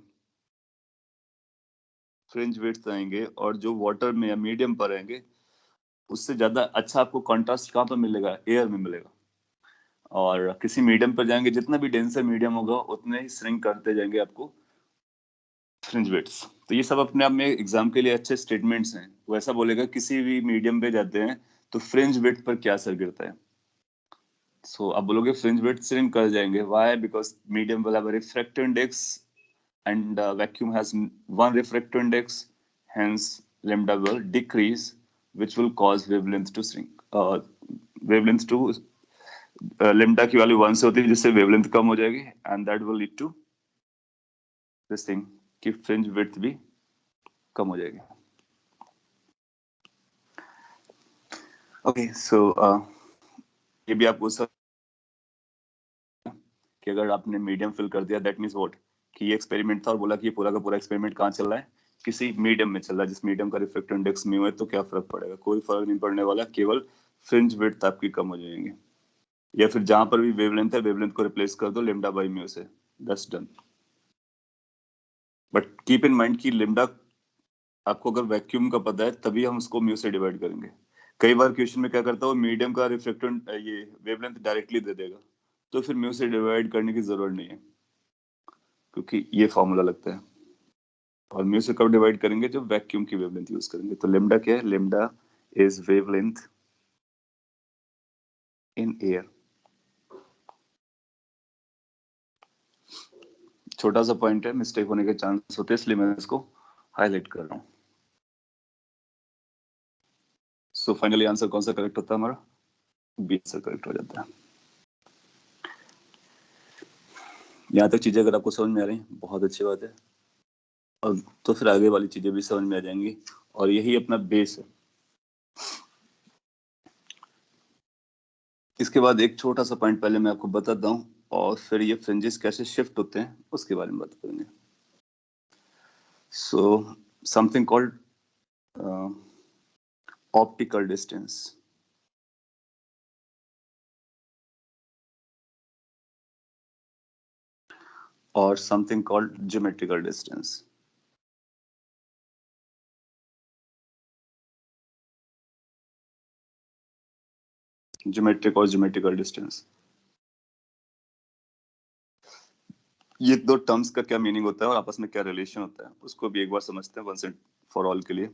फ्रिंज विड्थ आएंगे और जो वाटर में या मीडियम पर आएंगे उससे ज्यादा अच्छा आपको कॉन्ट्रास्ट कहाँ पर मिलेगा, एयर में मिलेगा. और किसी मीडियम पर जाएंगे, जितना भी डेंसर मीडियम होगा उतने ही श्रिंक करते जाएंगे आपको फ्रिंज विड्थ. तो ये सब अपने आप में एग्जाम के लिए अच्छे स्टेटमेंट्स हैं. वो ऐसा बोलेगा किसी भी मीडियम पे जाते हैं तो फ्रिंज विड्थ पर क्या असर गिरता है. सो आप बोलोगे फ्रिंज विड्थ श्रिंक कर जाएंगे. Why? Because medium will have a refractive index and vacuum has one refractive index, hence lambda will decrease, which will cause wavelength to shrink. Wavelength to lambda की वैल्यू 1 से होती है जिससे wavelength कम हो जाएगी and that will lead to this thing कि fringe width भी कम हो जाएगी. Okay, so ये भी आपको सब कि अगर आपने मीडियम फिल कर दिया दैट मीन्स व्हाट कि ये एक्सपेरिमेंट था और बोला कि ये पूरा का पूरा एक्सपेरिमेंट कहाँ चल रहा है, किसी मीडियम में चल रहा है. जिस मीडियम का रिफ्रैक्टिव इंडेक्स म्यू है तो क्या फर्क पड़ेगा, कोई फर्क नहीं पड़ने वाला, केवल फ्रिंज विड्थ आपकी कम हो जाएंगे. या फिर जहां पर भी वेवलेंथ है वेवलेंथ को रिप्लेस कर दो लेमडा बाय म्यू से, that's done. But keep in mind कि लेमडा आपको अगर वैक्यूम का पता है तभी हम उसको म्यू से डिवाइड करेंगे. कई बार क्वेश्चन में क्या करता है, मीडियम का रिफ्रैक्टिव ये वेवलेंथ डायरेक्टली दे देगा तो फिर म्यू से डिवाइड करने की जरूरत नहीं है क्योंकि ये फॉर्मूला लगता है. और म्यू से कब डिवाइड करेंगे, जब वैक्यूम की वेवलेंथ यूज करेंगे. तो लेमडा क्या है, lambda is wavelength in air. छोटा सा पॉइंट है, मिस्टेक होने के चांस होते हैं इसलिए मैं इसको हाईलाइट कर रहा हूँ. सो फाइनली आंसर कौन सा करेक्ट होता है हमारा? बी आंसर करेक्ट हो जाता है। यहाँ तक चीजें अगर आपको समझ में आ रही बहुत अच्छी बात है, और तो फिर आगे वाली चीजें भी समझ में आ जाएंगी, और यही अपना बेस है। इसके बाद एक छोटा सा पॉइंट पहले मैं आपको बताता हूँ, और फिर ये फ्रिंजेस कैसे शिफ्ट होते हैं उसके बारे में बात करेंगे। So something called optical distance, और something called geometrical distance. Geometric और ज्योमेट्रिकल डिस्टेंस, ये दो टर्म्स का क्या मीनिंग होता है और आपस में क्या रिलेशन होता है उसको भी एक बार समझते हैं वंस एंड फॉर ऑल के लिए।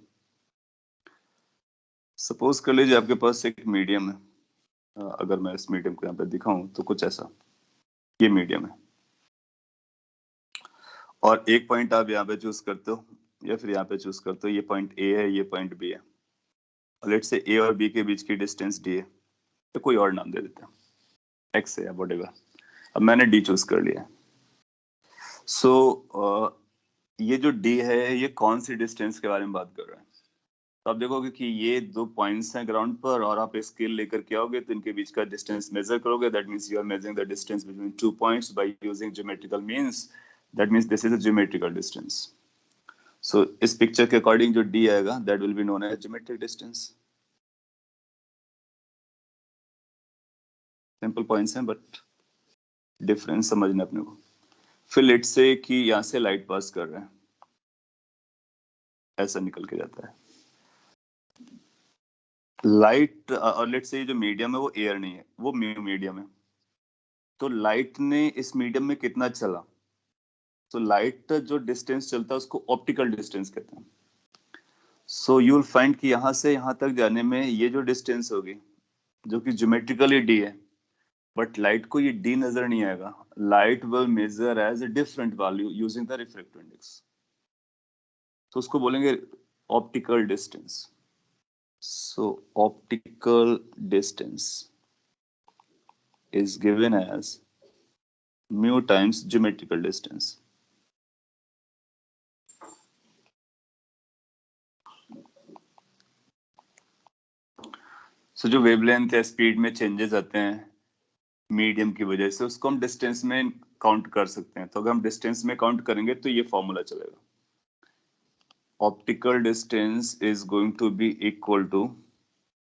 सपोज कर लीजिए आपके पास एक मीडियम है, अगर मैं इस मीडियम को यहाँ पे दिखाऊं तो कुछ ऐसा, ये मीडियम है, और एक पॉइंट आप यहाँ पे चूज करते हो या फिर यहाँ पे चूज करते हो, ये पॉइंट ए है, ये पॉइंट बी है, लेट्स से ए और बी के बीच की डिस्टेंस डी है, तो कोई और नाम दे देते हैं, एक्स है या व्हाटएवर। अब मैंने डी चूज कर लिया। सो ये जो डी है ये कौन सी डिस्टेंस के बारे में बात कर रहा है? तो आप देखोगे कि ये दो पॉइंट्स हैं ग्राउंड पर, और आप स्केल लेकर के आओगे तो इनके बीच का डिस्टेंस मेजर करोगे, that means you are measuring the distance between two points by using geometrical means, that means this is a geometrical distance. So इस पिक्चर के अकॉर्डिंग जो डी आएगा that will be known as geometric distance. Simple points हैं but difference समझना अपने को। फिर let's say कि यहाँ से लाइट पास कर रहा है, ऐसा निकल के जाता है लाइट, और लेट्स से जो मीडियम है वो एयर नहीं है, वो मीडियम है, तो लाइट ने इस मीडियम में कितना चला, तो लाइट जो डिस्टेंस चलता है उसको ऑप्टिकल डिस्टेंस कहते हैं। सो यू विल फाइंड कि यहाँ से यहाँ तक जाने में ये जो डिस्टेंस होगी जो कि ज्योमेट्रिकली डी है, बट लाइट को ये डी नजर नहीं आएगा, light will measure as a different value using the refractive index, तो उसको बोलेंगे optical distance. So optical distance is given as mu times geometrical distance. So जो वेवलेंथ या स्पीड में चेंजेस आते हैं मीडियम की वजह से, उसको हम डिस्टेंस में काउंट कर सकते हैं। तो अगर हम डिस्टेंस में काउंट करेंगे तो ये फॉर्मूला चलेगा, optical distance is going to be equal to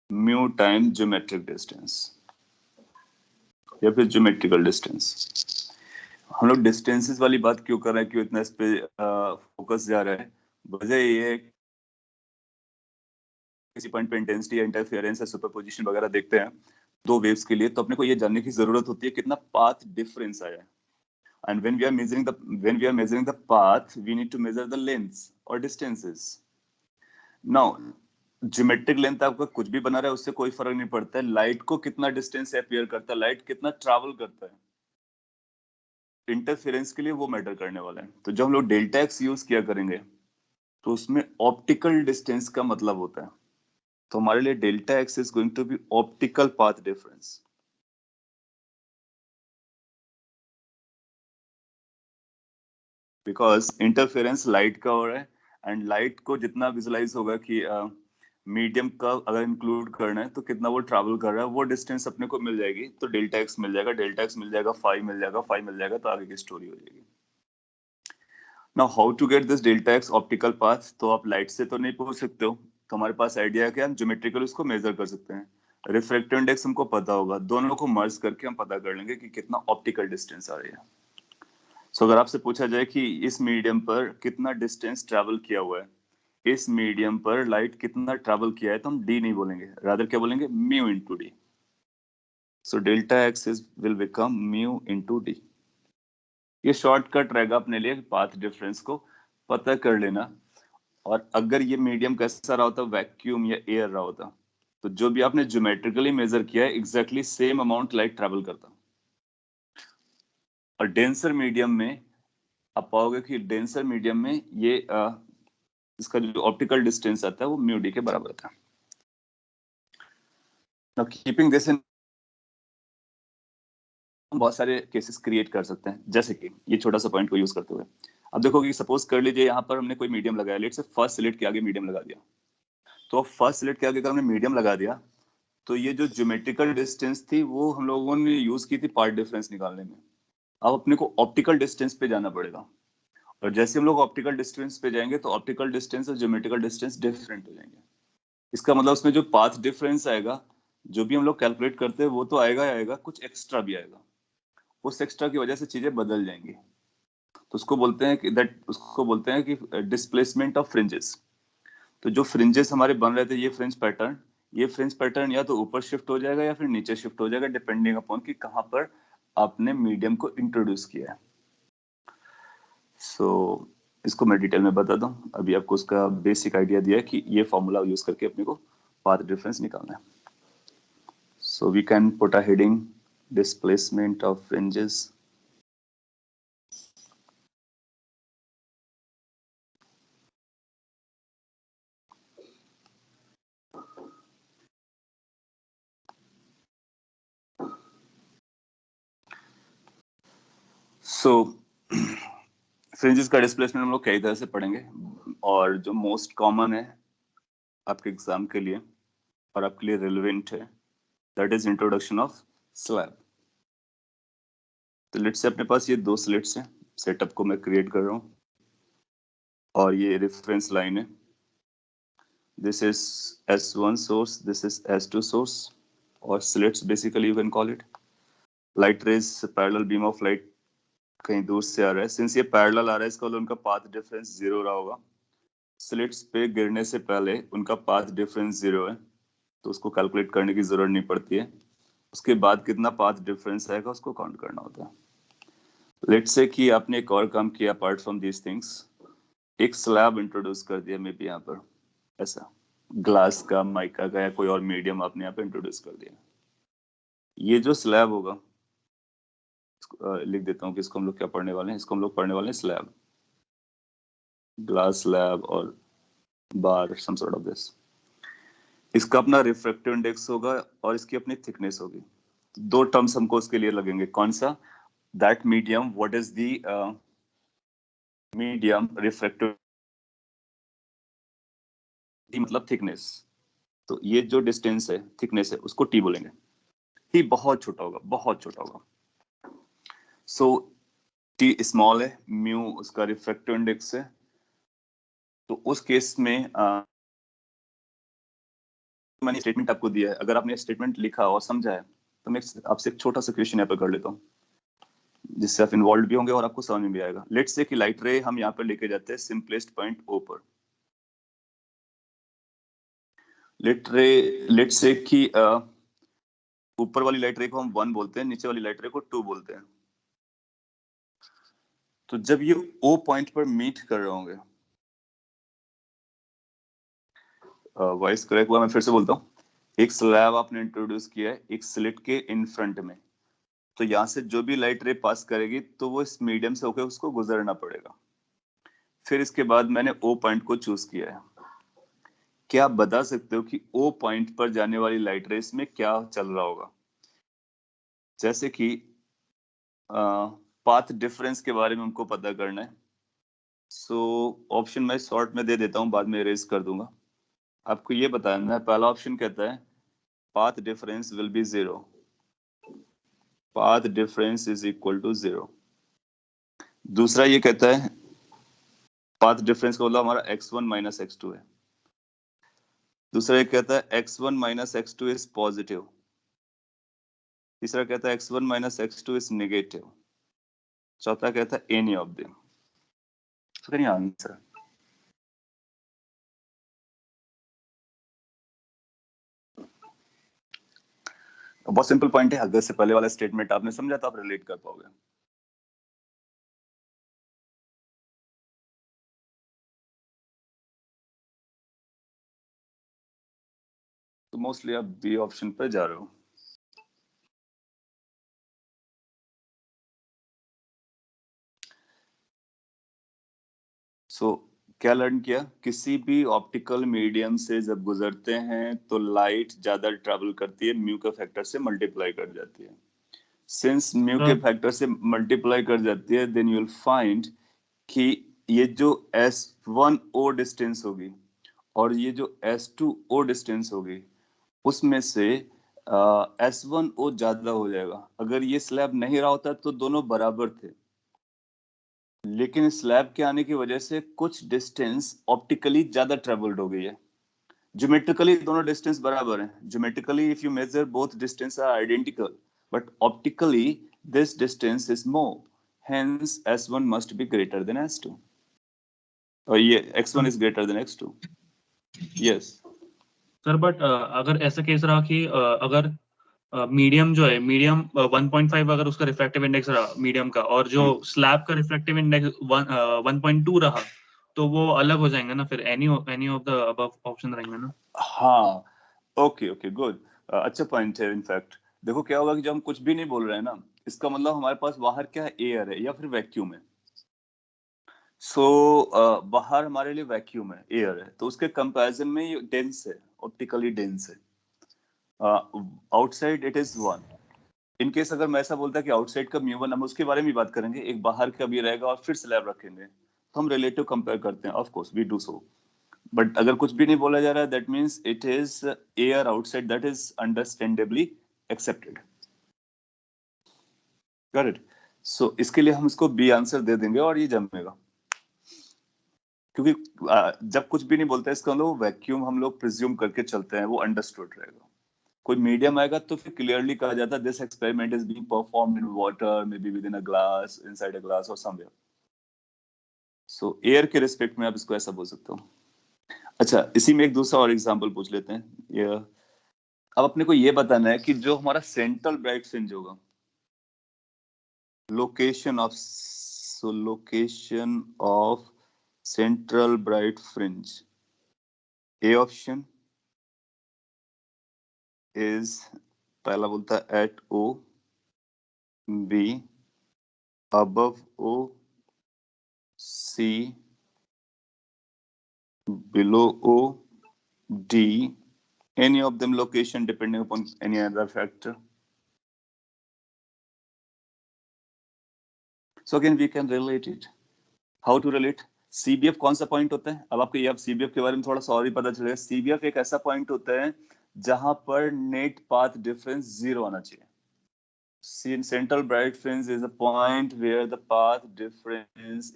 mu time geometric distance या फिर ज्योमेट्रिकल डिस्टेंस। हम लोग डिस्टेंसेस वाली बात क्यों कर रहे हैं, क्यों इतना इस पे फोकस जा रहा है? वजह ये है किसी पॉइंट पे इंटेंसिटी या इंटरफेरेंस या सुपरपोजिशन वगैरह देखते हैं दो वेव्स के लिए, तो अपने को ये जानने की जरूरत होती है कितना पाथ डिफरेंस आया है। And when we are measuring the path we need to measure the lengths और डिस्टेंसेस। नाउ ज्योमेट्रिक लेंथ आपका कुछ भी बना रहा है उससे कोई फर्क नहीं पड़ता है, लाइट को कितना डिस्टेंस अपीयर करता है, लाइट कितना ट्रैवल करता है, इंटरफेरेंस के लिए वो मैटर करने वाला है। तो जब हम लोग डेल्टा एक्स यूज किया करेंगे तो उसमें ऑप्टिकल डिस्टेंस का मतलब होता है, तो हमारे लिए delta X is going to be optical path difference. Because interference light का हो रहा है, एंड लाइट को जितना विजुलाइज होगा कि मीडियम का अगर इंक्लूड करना है तो कितना वो ट्रैवल कर रहा है, वो डिस्टेंस अपने को मिल जाएगी, तो डेल्टा एक्स मिल जाएगा, डेल्टा एक्स मिल जाएगा, फाई मिल जाएगा, फाई मिल जाएगा, तो आगे की स्टोरी हो जाएगी। Now how to get this delta X optical path, तो आप लाइट से तो नहीं पूछ सकते हो, तो हमारे पास आइडिया है कि हम ज्योमेट्रिकल उसको मेजर कर सकते हैं। रिफ्रैक्टिव इंडेक्स हमको पता होगा, दोनों को मर्ज करके हम पता कर लेंगे कि कितना ऑप्टिकल डिस्टेंस आ रही है। सो अगर आपसे पूछा जाए कि इस मीडियम पर कितना डिस्टेंस ट्रैवल किया हुआ है, इस मीडियम पर लाइट कितना ट्रैवल किया है, तो हम डी नहीं बोलेंगे, रादर क्या बोलेंगे, mu into D. So delta X is will become mu into D. ये शॉर्टकट रहेगा अपने लिए पाथ डिफरेंस को पता कर लेना। और अगर ये मीडियम कैसा रहा होता, वैक्यूम या एयर रहा होता, तो जो भी आपने ज्योमेट्रिकली मेजर किया है exactly same amount light travel करता। और डेंसर मीडियम में आप पाओगे कि डेंसर मीडियम में ये इसका जो ऑप्टिकल डिस्टेंस आता है वो म्यू डी के बराबर था। नाउ कीपिंग दिस इन, बहुत सारे केसेस क्रिएट कर सकते हैं, जैसे कि ये छोटा सा पॉइंट को यूज करते हुए अब देखो कि सपोज कर लीजिए यहाँ पर हमने कोई मीडियम लगाया, लेट से फर्स्ट स्लिट के आगे मीडियम लगा दिया। तो फर्स्ट स्लिट के आगे अगर हमने मीडियम लगा दिया तो ये जो ज्योमेट्रिकल डिस्टेंस थी वो हम लोगों ने यूज की थी पार्ट डिफरेंस निकालने में। अब अपने को ऑप्टिकल डिस्टेंस पे जाना पड़ेगा, और जैसे हम लोग ऑप्टिकल डिस्टेंस पे जाएंगे तो ऑप्टिकल डिस्टेंस और ज्योमेट्रिकल डिस्टेंस डिफरेंट हो जाएंगे। इसका मतलब उसमें जो पाथ डिफरेंस आएगा, जो भी हम लोग कैलकुलेट करते हैं वो तो आएगा ही आएगा, कुछ एक्स्ट्रा भी आएगा। उस एक्स्ट्रा की वजह से चीजें बदल जाएंगी। तो उसको बोलते हैं कि डिस्प्लेसमेंट ऑफ फ्रिंजेस। तो जो फ्रिंजेस हमारे बन रहे थे, ये फ्रिंज पैटर्न या तो ऊपर शिफ्ट हो जाएगा या फिर नीचे शिफ्ट हो जाएगा, डिपेंडिंग अपॉन कि कहां पर आपने मीडियम को इंट्रोड्यूस किया है। सो इसको मैं डिटेल में बता दूं, अभी आपको उसका बेसिक आइडिया दिया है कि ये फॉर्मूला यूज करके अपने को पाथ डिफरेंस निकालना है। So we can put a heading displacement of fringes. So fringes का डिस्प्लेसमेंट हम लोग कई तरह से पढ़ेंगे, और जो मोस्ट कॉमन है आपके एग्जाम के लिए और आपके लिए रिलेवेंट है, that is introduction of slab. तो लेट्स से अपने पास ये दो स्लिट्स हैं, सेटअप को मैं क्रिएट कर रहा हूँ और ये रेफरेंस लाइन है। This is S1 source, this is S2 source, और slits basically you can call it. Light rays parallel beam of light कहीं दूर से आ रहा है, सिंस ये पैरेलल आ रहा है इसका मतलब उनका पाथ डिफरेंस 0 रहा होगा। स्लिट्स पे गिरने से पहले उनका पाथ डिफरेंस 0 है, तो उसको कैलकुलेट करने की जरूरत नहीं पड़ती है। उसके बाद कितना पाथ डिफरेंस आएगा उसको काउंट करना होता है। लेट्स से कि आपने एक और काम किया अपार्ट फ्रॉम दीज थिंग्स, एक स्लैब इंट्रोड्यूस कर दिया मे बी यहाँ पर, ऐसा ग्लास का, माइका का या कोई और मीडियम आपने यहाँ पे इंट्रोड्यूस कर दिया। ये जो स्लैब होगा, लिख देता हूँ कि इसको हम लोग क्या पढ़ने वाले हैं। इसको हम लोग पढ़ने वाले हैं स्लैब, ग्लास स्लैब और बार, सम सॉर्ट ऑफ दिस। इसका अपना रिफ्रैक्टिव इंडेक्स होगा और इसकी अपनी थिकनेस होगी। दो टर्म्स हमको उसके लिए लगेंगे, कौन सा? That medium, what is the medium refractive, मतलब थिकनेस। तो ये जो डिस्टेंस है, थिकनेस है, उसको टी बोलेंगे। टी बहुत छोटा होगा, बहुत छोटा होगा। सो टी स्मॉल है, म्यू उसका रिफ्रैक्टिव इंडेक्स है। तो उस केस में मैंने स्टेटमेंट आपको दिया है, अगर आपने स्टेटमेंट लिखा और समझा है तो मैं आपसे एक छोटा सा क्वेश्चन यहाँ पर कर लेता हूँ, जिससे आप इन्वॉल्व भी होंगे और आपको समझ में भी आएगा। लेट्स से कि लाइट रे हम यहाँ पर लेके जाते हैं सिंपलेस्ट पॉइंट ओ पर। लेट्स से कि ऊपर वाली लाइट रे को हम 1 बोलते हैं, नीचे वाली लाइट रे को 2 बोलते हैं। तो जब ये ओ पॉइंट पर मीट कर रहे होंगे, वॉइस करेक्ट हुआ, मैं फिर से बोलता हूँ। एक स्लैब आपने इंट्रोड्यूस किया है एक स्लिट के इन फ्रंट में, तो यहाँ से जो भी लाइट रे पास करेगी तो वो इस मीडियम से होकर उसको गुजरना पड़ेगा। फिर इसके बाद मैंने ओ पॉइंट को चूज किया है। क्या आप बता सकते हो कि ओ पॉइंट पर जाने वाली लाइट रेस में क्या चल रहा होगा? जैसे कि पाथ डिफरेंस के बारे में हमको पता करना है। सो ऑप्शन मैं शॉर्ट में दे देता हूँ, बाद में इरेज कर दूंगा। आपको ये बताना है, पहला ऑप्शन कहता है path difference will be 0, path difference is equal to 0। दूसरा ये कहता है पाथ डिफरेंस का मतलब हमारा x1 माइनस x2 है। दूसरा ये कहता है x1 minus x2 is positive. तीसरा कहता है x1 minus x2 is negative. चौथा कहता है any of them. So can you answer? बहुत सिंपल पॉइंट है, अगर से पहले वाला स्टेटमेंट आपने समझा तो आप रिलेट कर पाओगे। तो मोस्टली आप बी ऑप्शन पे जा रहे हो। सो क्या लर्न किया? किसी भी ऑप्टिकल मीडियम से जब गुजरते हैं तो लाइट ज्यादा ट्रैवल करती है, म्यू के फैक्टर से मल्टीप्लाई कर जाती है। सिंस म्यू के सर फैक्टर से मल्टीप्लाई कर जाती है, देन यू विल फाइंड कि ये जो S1O डिस्टेंस होगी और ये जो S2O डिस्टेंस होगी, उसमें से S1O ज्यादा हो जाएगा। अगर ये स्लैब नहीं रहा होता तो दोनों बराबर थे, लेकिन स्लैब के आने की वजह से कुछ डिस्टेंस ऑप्टिकली ज्यादा ट्रेवल्ड हो गई है। ज्योमेट्रिकली दोनों डिस्टेंस बराबर हैं। Geometrically if you measure both distance are identical, but optically this distance is more, hence S1 must be greater than S2 और ये X1 is greater than X2। Yes sir but अगर ऐसा case रहा कि अगर medium जो है, medium 1.5 अगर उसका रिफ्रैक्टिव इंडेक्स रहा मीडियम का, और जो स्लैब का रिफ्रैक्टिव इंडेक्स 1.2 रहा, तो वो अलग हो जाएंगे ना फिर? Any of the above option रहेंगे ना? हाँ, ओके ओके गुड, अच्छा पॉइंट है। इनफैक्ट देखो क्या होगा कि जब हम कुछ भी नहीं बोल रहे हैं ना, इसका मतलब हमारे पास बाहर क्या है, एयर है या फिर वैक्यूम है। सो बाहर हमारे लिए वैक्यूम है, एयर है, तो उसके कंपैरिजन में ये डेंस है, ऑप्टिकली डेंस है। Outside it is 1। In case अगर मैं ऐसा बोलता कि आउटसाइड का म्यू 1, हम उसके बारे में भी बात करेंगे, एक बाहर का भी रहेगा और फिर स्लैब रखेंगे, तो हम रिलेटिव कंपेयर करते हैं, of course we do so. But अगर कुछ भी नहीं बोला जा रहा है, that means it is air outside, that is understandably accepted. Correct. So इसके लिए हम इसको बी आंसर दे देंगे और ये जमेगा, क्योंकि जब कुछ भी नहीं बोलते इसका मतलब वैक्यूम हम लोग प्रिज्यूम करके चलते हैं, वो अंडरस्टूड रहेगा। कोई मीडियम आएगा तो फिर क्लियरली कहा जाता है this experiment is being performed in water, may be with in a glass, inside a glass और समवेयर। सो एयर के रिस्पेक्ट में आप इसको ऐसा बोल सकते हो। अच्छा, इसी में एक दूसरा और एग्जांपल पूछ लेते हैं। ये अब अपने को ये बताना है कि जो हमारा सेंट्रल ब्राइट फ्रिंज होगा, location of central bright fringe, A option is, पहला बोलता है eight O, B above O, C below O, D any of them location depending upon any other factor. So again we can relate it. How to relate? CBF कौन सा point होता है? अब आपको ये, अब CBF के बारे में थोड़ा सा और ही पता चलेगा। CBF एक ऐसा पॉइंट होता है जहां पर नेट पाथ डिफरेंस 0 आना चाहिए। Central bright fringe is a point where the path difference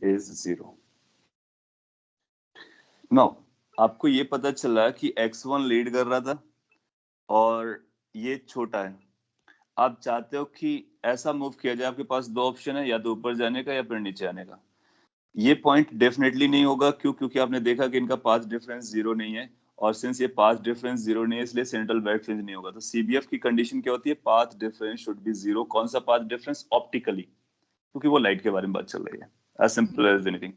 is 0. Now, आपको ये पता चला कि X1 लीड कर रहा था और ये छोटा है। आप चाहते हो कि ऐसा मूव किया जाए, आपके पास दो ऑप्शन है, या तो ऊपर जाने का या फिर नीचे आने का। ये पॉइंट डेफिनेटली नहीं होगा, क्यों? क्योंकि आपने देखा कि इनका पाथ डिफरेंस 0 नहीं है, और सिंस ये पाथ डिफरेंस 0 नहीं है, इसलिए सेंट्रल ब्राइट फ्रिंज नहीं होगा। तो CBF की कंडीशन क्या होती है? Path difference should be 0। कौन सा पाथ डिफरेंस? ऑप्टिकली, क्योंकि वो लाइट के बारे में बात चल रही है। As simple as anything.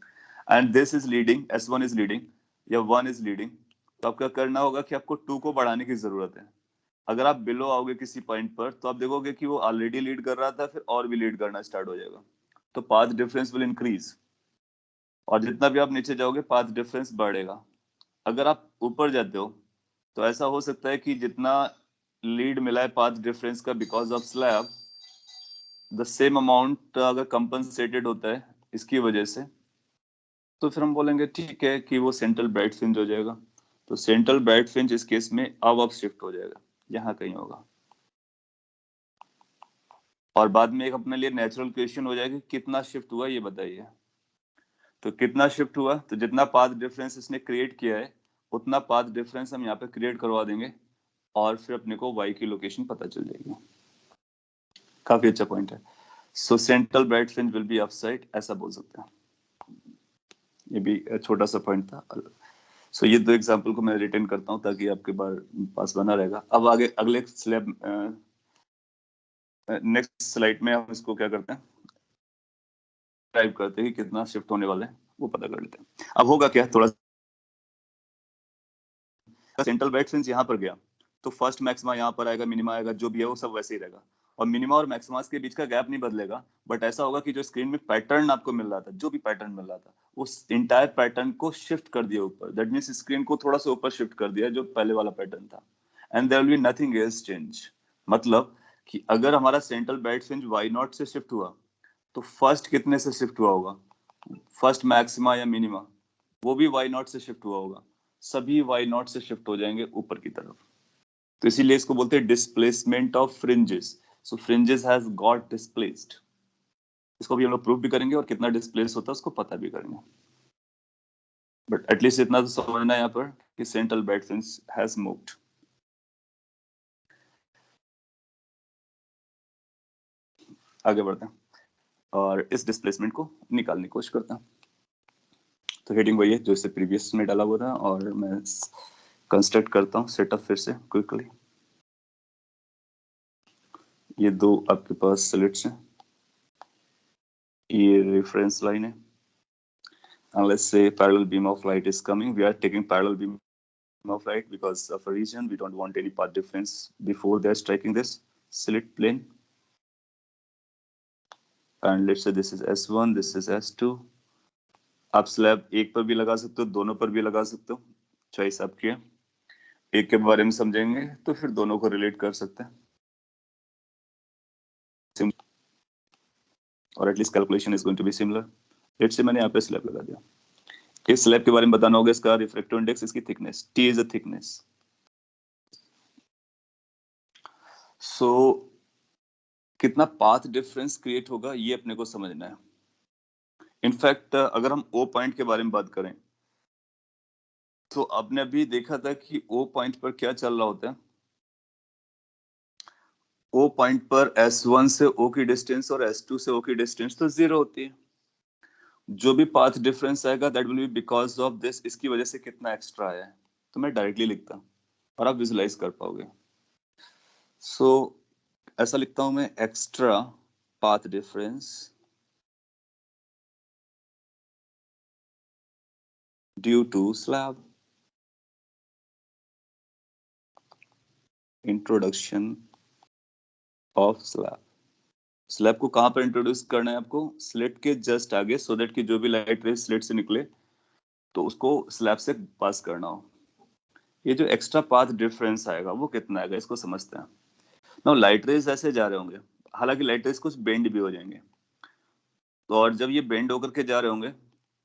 And this is leading, S1 is leading या 1 इज लीडिंग, तो आपका करना होगा कि आपको 2 को बढ़ाने की जरूरत है। अगर आप बिलो आओगे किसी पॉइंट पर, तो आप देखोगे कि वो ऑलरेडी लीड कर रहा था, फिर और भी लीड करना स्टार्ट हो जाएगा, तो पाथ डिफरेंस विल इंक्रीज, और जितना भी आप नीचे जाओगे पाथ डिफरेंस बढ़ेगा। अगर आप ऊपर जाते हो तो ऐसा हो सकता है कि जितना लीड मिला है पाथ डिफरेंस का because of slab, the same amount अगर कंपनसेटेड होता है इसकी वजह से, तो फिर हम बोलेंगे ठीक है कि वो सेंट्रल ब्राइट फ्रिंज हो जाएगा। तो सेंट्रल ब्राइट फ्रिंज इस केस में अब शिफ्ट हो जाएगा, यहाँ कहीं होगा। और बाद में एक अपने लिए नेचुरल क्वेश्चन हो जाएगा, कितना शिफ्ट हुआ ये बताइए। तो कितना शिफ्ट हुआ, तो जितना पाथ डिफरेंस इसने क्रिएट किया है उतना पाथ डिफरेंस हम यहाँ पे क्रिएट करवा देंगे, और फिर अपने को y की लोकेशन पता चल जाएगी। काफी अच्छा पॉइंट है। सो central bright fringe will be upside, ऐसा बोल सकते हैं। ये भी छोटा सा पॉइंट था। सो ये दो एग्जांपल को मैं रिटर्न करता हूँ ताकि आपके पास बना रहेगा। अब आगे अगले स्लैब, नेक्स्ट स्लाइड में हम इसको क्या करते हैं, टाइप करते हैं कि कितना शिफ्ट होने वाले हैं, वो पता कर लेते हैं। अब होगा क्या, थोड़ा सेंट्रल ब्राइट फ्रिंज यहाँ पर गया तो फर्स्ट मैक्सिमा यहाँ पर आएगा, मिनिमा आएगा, जो भी है वो सब वैसे ही रहेगा। और मिनिमा और मैक्सिमा के बीच का गैप नहीं बदलेगा, बट ऐसा होगा कि जो स्क्रीन में पैटर्न आपको मिल रहा था, जो भी पैटर्न मिल रहा था, उस इंटायर पैटर्न को शिफ्ट कर दिया ऊपर। दैट मींस स्क्रीन को थोड़ा सा ऊपर शिफ्ट कर दिया जो पहले वाला पैटर्न था, and there will be nothing else change. मतलब कि अगर हमारा central bed fringe Y not से शिफ्ट हुआ तो फर्स्ट कितने से शिफ्ट हुआ होगा? फर्स्ट मैक्सिमा या मिनिमा, वो भी वाई नॉट से शिफ्ट हुआ होगा। सभी वाई नॉट से शिफ्ट हो जाएंगे ऊपर की तरफ। तो इसीलिए इसको बोलते हैं displacement of fringes. So fringes has got displaced. इसको भी हम लोग प्रूव भी करेंगे और कितना डिस्प्लेस होता है उसको पता भी करेंगे। बट एटलीस्ट इतना तो समझना है यहाँ पर कि central bed fringe has moved. आगे बढ़ते हैं और इस डिस्प्लेसमेंट को निकालने की कोशिश करते हैं। तो हेडिंग वही है जो इससे प्रीवियस में डाला हुआ था, और मैं कंस्ट्रक्ट करता हूँ सेटअप फिर से क्विकली। ये दो आपके पास स्लिट्स हैं, ये रेफरेंस लाइन है, and let's say parallel beam of light is coming. We are taking parallel beam of light because of a reason. We don't want any path difference before they are striking this slit plane. And let's say this is S1, this is S2. आप slab एक पर भी लगा सकते हो, दोनों पर भी लगा सकते हो, चॉइस आपकी है। एक के बारे में समझेंगे तो फिर दोनों को रिलेट कर सकते हैं, और at least calculation is going to be similar. Let's say मैंने यहाँ पे स्लैब लगा दिया। इस स्लैब के बारे में बताना होगा, इसका रिफ्रैक्टिव इंडेक्स, इसकी thickness, T is a thickness. So कितना पाथ डिफरेंस क्रिएट होगा ये अपने को समझना है। इनफैक्ट अगर हम O पॉइंट के बारे में बात करें तो आपने अभी देखा था कि O पॉइंट पर क्या चल रहा होता है। O पॉइंट पर S1 से O की डिस्टेंस और S2 से O की डिस्टेंस तो जीरो होती है। जो भी पाथ डिफरेंस आएगा that will B because of this, इसकी वजह से कितना एक्स्ट्रा आया है। तो मैं डायरेक्टली लिखता और आप विजुलाइज कर पाओगे। सो ऐसा लिखता हूं मैं, extra path difference due to slab, introduction of slab. Slab को कहां पर इंट्रोड्यूस करना है आपको? स्लिट के जस्ट आगे, सो दैट कि जो भी लाइट रेज स्लिट से निकले तो उसको स्लैब से पास करना हो। ये जो एक्स्ट्रा पाथ डिफरेंस आएगा वो कितना आएगा, इसको समझते हैं। नाउ लाइट रेज ऐसे जा रहे होंगे, हालांकि लाइट रेज कुछ बेंड भी हो जाएंगे, तो और जब ये बेंड होकर के जा रहे होंगे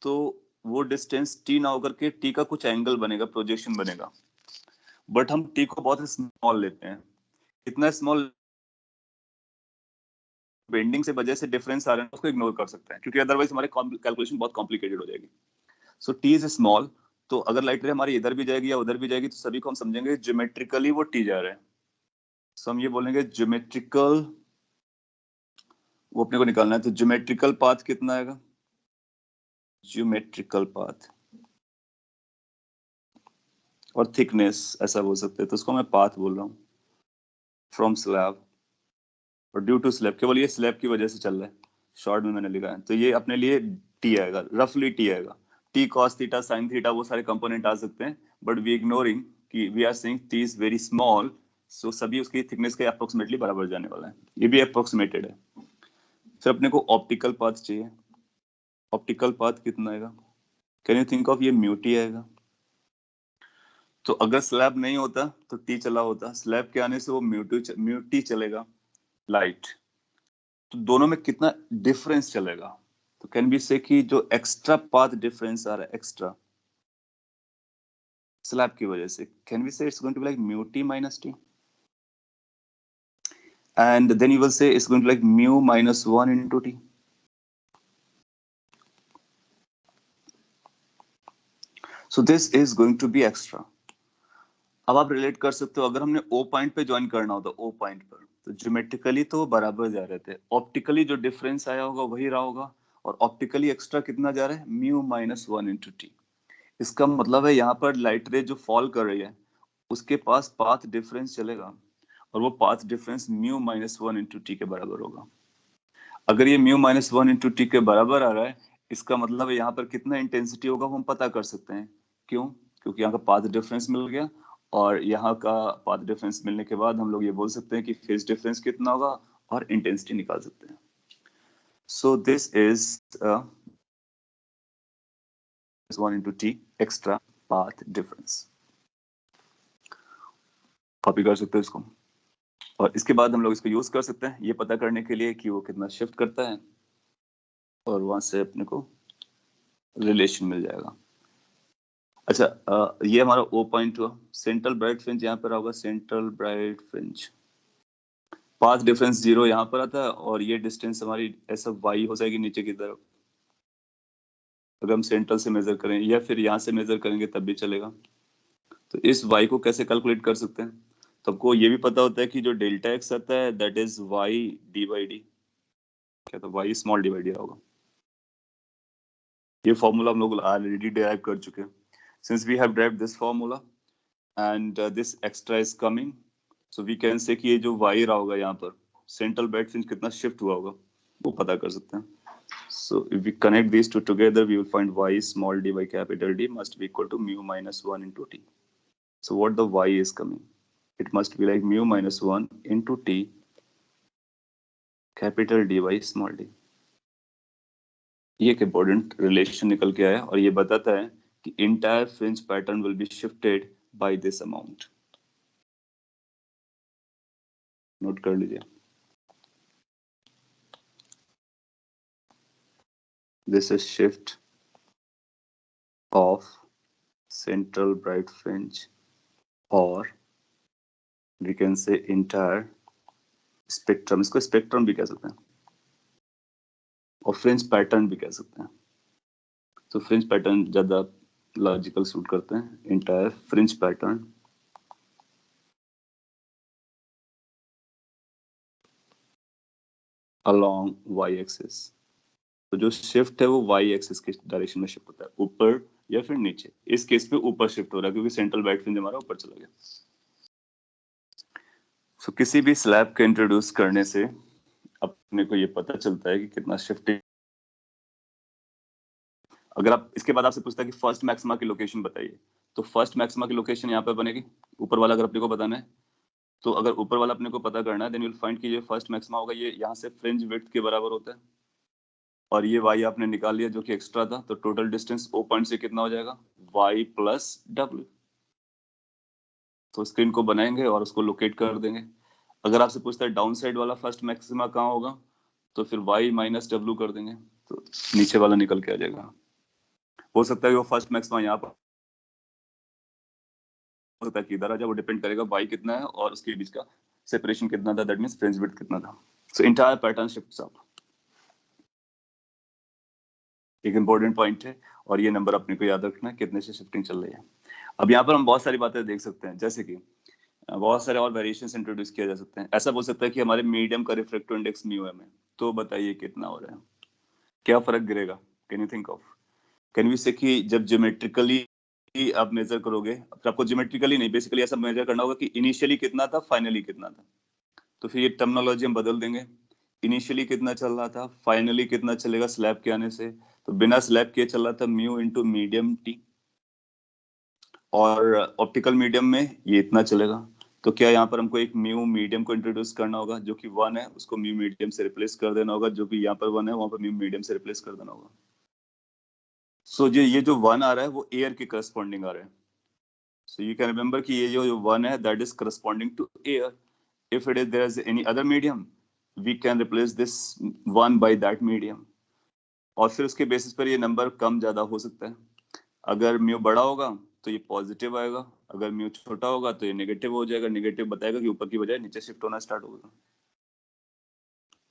तो वो डिस्टेंस T ना होकर के T का कुछ एंगल बनेगा, प्रोजेक्शन बनेगा। बट हम T को बहुत स्मॉल लेते हैं। इतना स्मॉल बेंडिंग से वजह से डिफरेंस आ रहे हैं, उसको इग्नोर कर सकते हैं, क्योंकि अदरवाइज हमारे कैलकुलेशन बहुत कॉम्प्लिकेटेड हो जाएगी। सो T इज स्मॉल, तो अगर लाइट रे हमारी इधर भी जाएगी या उधर भी जाएगी तो सभी को हम समझेंगे ज्योमेट्रिकली वो T जा रहे हैं। सो हम ये बोलेंगे ज्योमेट्रिकल, वो अपने को निकालना है। तो ज्योमेट्रिकल पाथ कितना आएगा? ज्योमेट्रिकल पाथ और थिकनेस ऐसा बोल सकते हैं, तो उसको मैं पाथ बोल रहा हूँ फ्रॉम स्लैब और ड्यू टू स्लैब। केवल ये स्लैब की वजह से चल रहा है, शॉर्ट में मैंने लिखा है। तो ये अपने लिए T आएगा, रफली T आएगा। T cos थीटा sin थीटा वो सारे कंपोनेंट आ सकते हैं, बट वी इग्नोरिंग कि we are saying T is very small, so सभी उसकी थिकनेस के अप्रोक्सीमेटली बराबर जाने वाला है। ये भी अप्रोक्सीमेटेड है। फिर अपने को ऑप्टिकल पाथ चाहिए। ऑप्टिकल पाथ कितना आएगा? Can you think of? ये म्यू T आएगा। तो अगर स्लैब नहीं होता तो T चला होता, स्लैब के आने से वो म्यू T चलेगा लाइट। तो दोनों में कितना डिफरेंस चलेगा? तो कैन बी से कि जो एक्स्ट्रा पाथ डिफरेंस आ रहा है, एक्स्ट्रा स्लैब की वजह से, can be say it's going to be like mu T minus T, and then you will say it's going to be like mu minus 1 into T. So this is going to be extra. अब आप relate कर सकते हो, अगर हमने O point पे join करना होता, O पॉइंट पर, तो ज्योमेट्रिकली तो बराबर जा रहे थे, ऑप्टिकली जो डिफरेंस आया होगा वही रहा होगा, और ऑप्टिकली एक्स्ट्रा कितना जा रहा है? Mu minus 1 into T। इसका मतलब है यहाँ पर लाइट रे जो फॉल कर रही है उसके पास पाथ डिफरेंस चलेगा, और वो path difference mu minus 1 into T के बराबर होगा। अगर ये म्यू माइनस 1 इंटू T के बराबर आ रहा है, इसका मतलब है यहाँ पर कितना इंटेंसिटी होगा वो हम पता कर सकते हैं। क्यों? क्योंकि यहाँ का पाथ डिफरेंस मिल गया, और यहाँ का पाथ डिफरेंस मिलने के बाद हम लोग ये बोल सकते हैं कि फेज डिफरेंस कितना होगा, और इंटेंसिटी निकाल सकते हैं. So this is 1 into t extra path difference. Copy कर सकते हो इसको, और इसके बाद हम लोग इसको यूज कर सकते हैं ये पता करने के लिए कि वो कितना शिफ्ट करता है, और वहां से अपने को रिलेशन मिल जाएगा. अच्छा, ये हमारा ओ पॉइंट हुआ. सेंट्रल ब्राइट फ्रिंज यहाँ पर होगा, central bright fringe. Path difference 0 यहाँ पर आता है, और ये डिस्टेंस हमारी ऐसा y हो जाएगी नीचे की तरफ. अगर हम सेंट्रल से मेजर करें या फिर यहाँ से मेजर करेंगे तब भी चलेगा. तो इस y को कैसे कैलकुलेट कर सकते हैं? तो आपको ये भी पता होता है कि जो डेल्टा x आता है that is y D by D. क्या तो y small D by D होगा. ये फॉर्मूला हम लोग ऑलरेडी डिराइव कर चुके हैं. Since we have derived this formula and this extra is coming, so we can say कि ये जो y रहा होगा यहाँ पर सेंट्रल ब्राइट फ्रिंज कितना शिफ्ट हुआ होगा वो पता कर सकते हैं. So if we connect these two together, we will find y small d by capital D must be equal to mu minus 1 into t. So what the y is coming? It must be like mu minus 1 into t capital D by small d. ये एक important relation निकल के आया, और ये बताता है कि entire fringe pattern will be shifted by this amount. Note कर लीजिए. This is shift of central bright fringe, or we can say entire spectrum. इसको स्पेक्ट्रम भी कह सकते हैं और फ्रिंज पैटर्न भी कह सकते हैं. तो फ्रिंज पैटर्न ज्यादा लॉजिकल सूट करते हैं. Entire fringe pattern along Y axis. तो जो शिफ्ट है वो वाई एक्सिस के डायरेक्शन में शिफ्ट होता है, ऊपर या फिर नीचे. इस केस में ऊपर शिफ्ट हो रहा है क्योंकि सेंट्रल ब्राइट फ्रिंज हमारा ऊपर चला गया. सो किसी भी स्लैब को इंट्रोड्यूस करने से अपने को ये पता चलता है कि कितना शिफ्टिंग. अगर आप इसके बाद आपसे पूछता है कि फर्स्ट मैक्सिमा की लोकेशन बताइए, तो फर्स्ट मैक्सिमा की लोकेशन यहाँ पे बनेगी. ऊपर वाला अगर अपने को बताना है, तो अगर ऊपर वाला अपने को पता करना है देन यू विल फाइंड कि ये फर्स्ट मैक्सिमा होगा, ये यहाँ से फ्रिंज विड्थ के बराबर होता है, और ये y आपने निकाल लिया जो कि एक्स्ट्रा था. तो टोटल डिस्टेंस ओ पॉइंट से कितना हो जाएगा, y प्लस w. तो स्क्रीन को बनाएंगे और उसको लोकेट कर देंगे. अगर आपसे पूछता है डाउन साइड वाला फर्स्ट मैक्सिमा कहाँ होगा, तो फिर y माइनस w कर देंगे, तो नीचे वाला निकल के आ जाएगा. हो सकता है वो फर्स्ट मैक्सिमा यहाँ पर हो सकता है कि इधर आ जाए, वो डिपेंड करेगा y कितना है और उसके बीच का सेपरेशन कितना था, दैट मींस फ्रिंज विड्थ कितना था. So entire pattern shifts up. एक इंपॉर्टेंट पॉइंट है, और ये नंबर अपने को याद रखना है कितने से शिफ्टिंग चल रही है. अब यहाँ पर हम बहुत सारी बातें देख सकते हैं, जैसे कि बहुत सारे और वेरिएशंस इंट्रोड्यूस किया जा सकते हैं. ऐसा बोल सकता है कि हमारे मीडियम का रिफ्रैक्टिव इंडेक्स म्यू एम है, तो बताइए कितना हो रहा है, क्या फर्क गिरेगा. Can you think of, can we say कि जब ज्योमेट्रिकली आप मेजर करोगे, तो आपको ज्योमेट्रिकली नहीं बेसिकली ऐसा मेजर करना होगा कि इनिशियली कितना था फाइनली कितना था. तो फिर ये टर्मिनोलॉजी हम बदल देंगे. इनिशियली कितना चल रहा था, फाइनली कितना चलेगा स्लैब के आने से. तो बिना स्लैब के चल रहा था म्यू इंटू मीडियम टी, और ऑप्टिकल मीडियम में ये इतना चलेगा. तो क्या यहाँ पर हमको एक म्यू मीडियम को इंट्रोड्यूस करना होगा, जो कि 1 है उसको म्यू मीडियम से रिप्लेस कर देना होगा, जो कि यहाँ पर 1 है वहां पर म्यू मीडियम से रिप्लेस कर देना होगा. सो ये जो 1 आ रहा है वो एयर के करस्पॉन्डिंग आ रहा है. सो यू कैन रिमेंबर कि ये जो 1 है that is corresponding to air. If it is there is any other medium, we can replace this 1 by that medium. और फिर उसके बेसिस पर ये नंबर कम ज्यादा हो सकता है. अगर म्यू बड़ा होगा तो ये पॉजिटिव आएगा, अगर म्यू छोटा होगा तो ये नेगेटिव हो जाएगा. नेगेटिव बताएगा कि ऊपर की बजाय नीचे शिफ्ट होना स्टार्ट होगा.